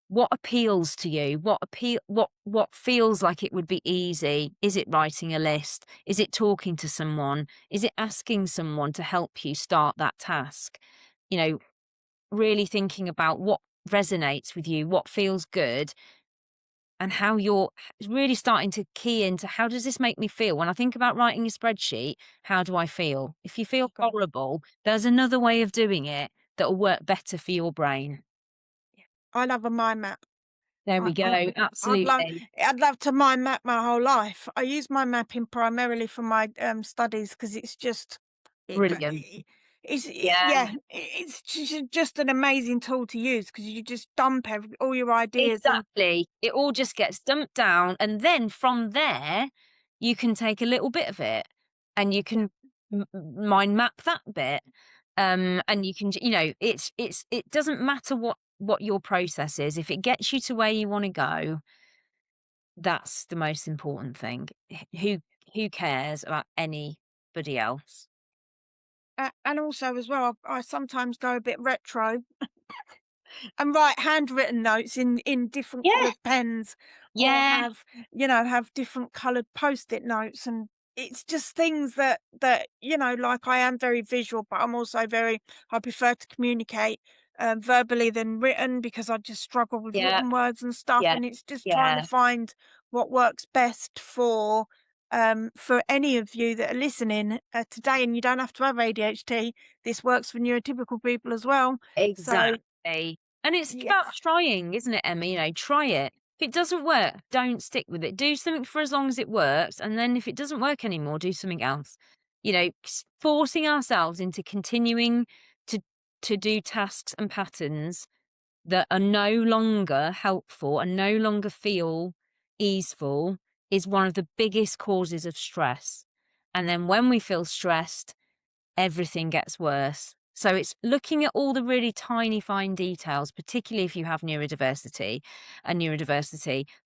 What appeals to you? What feels like it would be easy? Is it writing a list? Is it talking to someone? Is it asking someone to help you start that task? You know, really thinking about what resonates with you, what feels good, and how you're really starting to key into, how does this make me feel? When I think about writing a spreadsheet, how do I feel? If you feel got it. horrible, there's another way of doing it that will work better for your brain. Yeah. I love a mind map. There we I go. I I'd love Absolutely. I'd love to mind map my whole life. I use mind mapping primarily for my, studies because it's just Brilliant. Yeah, yeah, it's just an amazing tool to use because you just dump all your ideas and exactly. It all just gets dumped down, and then from there, you can take a little bit of it, and you yeah, can mind map that bit. And you can, it doesn't matter what your process is. If it gets you to where you want to go, that's the most important thing. Who cares about anybody else? and also as well, I sometimes go a bit retro and write handwritten notes in different Yeah. coloured pens, or Yeah. have, have different coloured Post-it notes, and it's just things that, like, I am very visual, but I'm also very, I prefer to communicate, verbally than written because I just struggle with Yeah. written words and stuff, Yeah. and it's just trying to Yeah. find what works best for any of you that are listening, today, and you don't have to have ADHD. This works for neurotypical people as well. So, Exactly. And it's about yes. trying, isn't it, Emma? Try it. If it doesn't work, don't stick with it. Do something for as long as it works. And then if it doesn't work anymore, do something else. forcing ourselves into continuing to do tasks and patterns that are no longer helpful and no longer feel easeful is one of the biggest causes of stress. And then when we feel stressed, everything gets worse. So it's looking at all the really tiny, fine details, particularly if you have neurodiversity,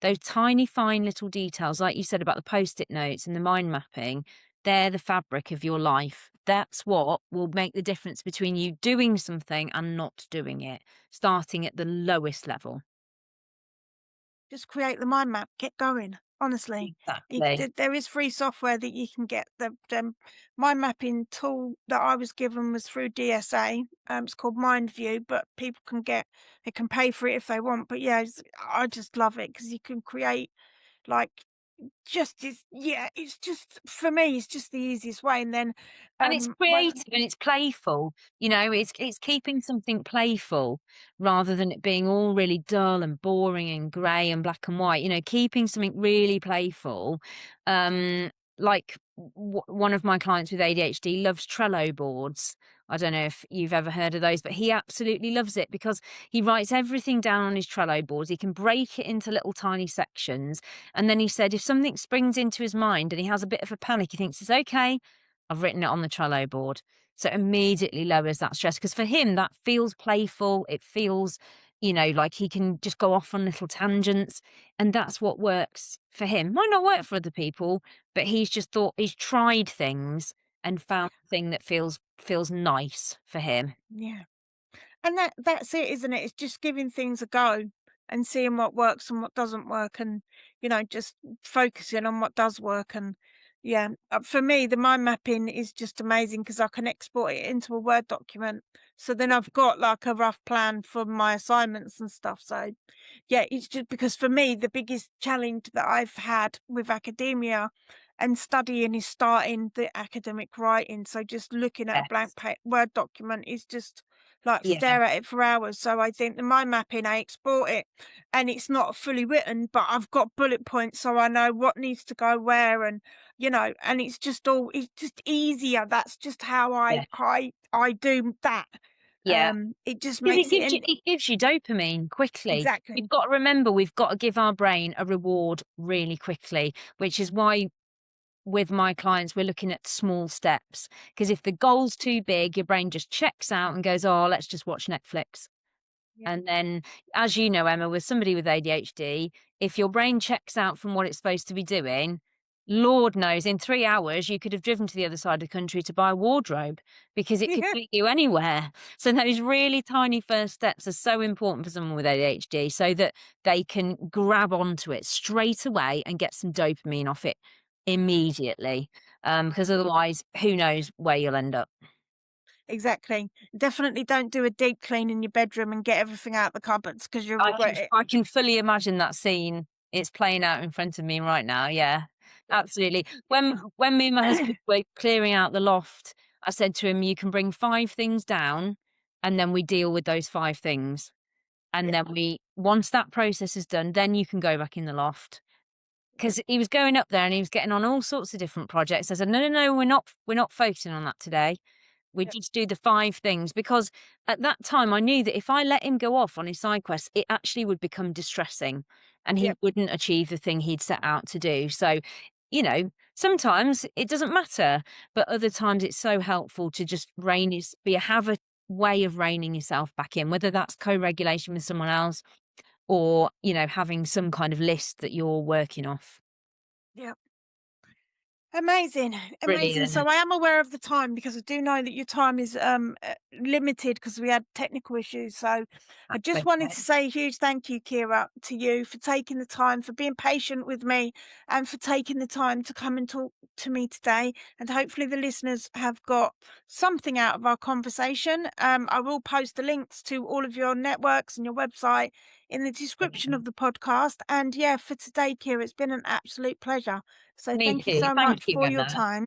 those tiny, fine little details, like you said about the post-it notes and the mind mapping, they're the fabric of your life. That's what will make the difference between you doing something and not doing it, starting at the lowest level. Just create the mind map, get going. Honestly, Exactly. there is free software that you can get. The mind mapping tool that I was given was through DSA. It's called Mind View, but people can get they can pay for it if they want. But yeah, I just love it because you can create like it's just for me, it's just the easiest way. And then And it's when creative and it's playful, it's keeping something playful rather than it being all really dull and boring and grey and black and white, keeping something really playful. Like one of my clients with ADHD loves Trello boards. I don't know if you've ever heard of those, but he absolutely loves it because he writes everything down on his Trello boards. He can break it into little tiny sections. And then he said if something springs into his mind and he has a bit of a panic, he thinks it's okay. I've written it on the Trello board. So it immediately lowers that stress because for him, that feels playful. It feels, like he can just go off on little tangents. And that's what works for him. Might not work for other people, but he's tried things and found a thing that feels nice for him. yeah. And that's it, isn't it? It's just giving things a go and seeing what works and what doesn't work and, just focusing on what does work and yeah, for me, the mind mapping is just amazing because I can export it into a Word document. So then I've got like a rough plan for my assignments and stuff. So yeah, it's just because for me, the biggest challenge that I've had with academia and studying is starting the academic writing. So just looking at a blank Yes. Word document is just like Yeah. stare at it for hours. So I think the mind mapping, I export it and it's not fully written, but I've got bullet points so I know what needs to go where and and it's just easier. That's just how Yeah. I do that. Yeah. It just 'Cause makes it in it gives you dopamine quickly. We've exactly. got to remember we've got to give our brain a reward really quickly, which is why with my clients, we're looking at small steps. Because if the goal's too big, your brain just checks out and goes, "Oh, let's just watch Netflix." Yeah. And then, as you know, Emma, with somebody with ADHD, if your brain checks out from what it's supposed to be doing, Lord knows in 3 hours you could have driven to the other side of the country to buy a wardrobe because it could Yeah. take you anywhere. So those really tiny first steps are so important for someone with ADHD so that they can grab onto it straight away and get some dopamine off it immediately. Because otherwise, who knows where you'll end up. Exactly. Definitely don't do a deep clean in your bedroom and get everything out the cupboards because you'll regret it. I can fully imagine that scene. It's playing out in front of me right now, yeah, absolutely. When me and my husband were clearing out the loft, I said to him, "You can bring 5 things down, and then we deal with those 5 things, and Yeah. then we once that process is done, then you can go back in the loft." Yeah. 'Cause he was going up there and he was getting on all sorts of different projects. I said, "No, no, no, we're not focusing on that today. We Yeah. just do the 5 things," because at that time, I knew that if I let him go off on his side quest, it actually would become distressing, and he Yeah. wouldn't achieve the thing he'd set out to do. So, sometimes it doesn't matter, but other times it's so helpful to just have a way of reining yourself back in, whether that's co-regulation with someone else or, having some kind of list that you're working off. Yeah. Amazing, amazing. So Brilliant. I am aware of the time because I do know that your time is limited because we had technical issues. So I That's just wanted to okay. say a huge thank you, Kira, to you for taking the time, for being patient with me, and for taking the time to come and talk to me today. And hopefully the listeners have got something out of our conversation. I will post the links to all of your networks and your website in the description Brilliant. of the podcast. And yeah, for today, Kira, it's been an absolute pleasure. So Me thank you too. so Thank much you, for your Emma. time.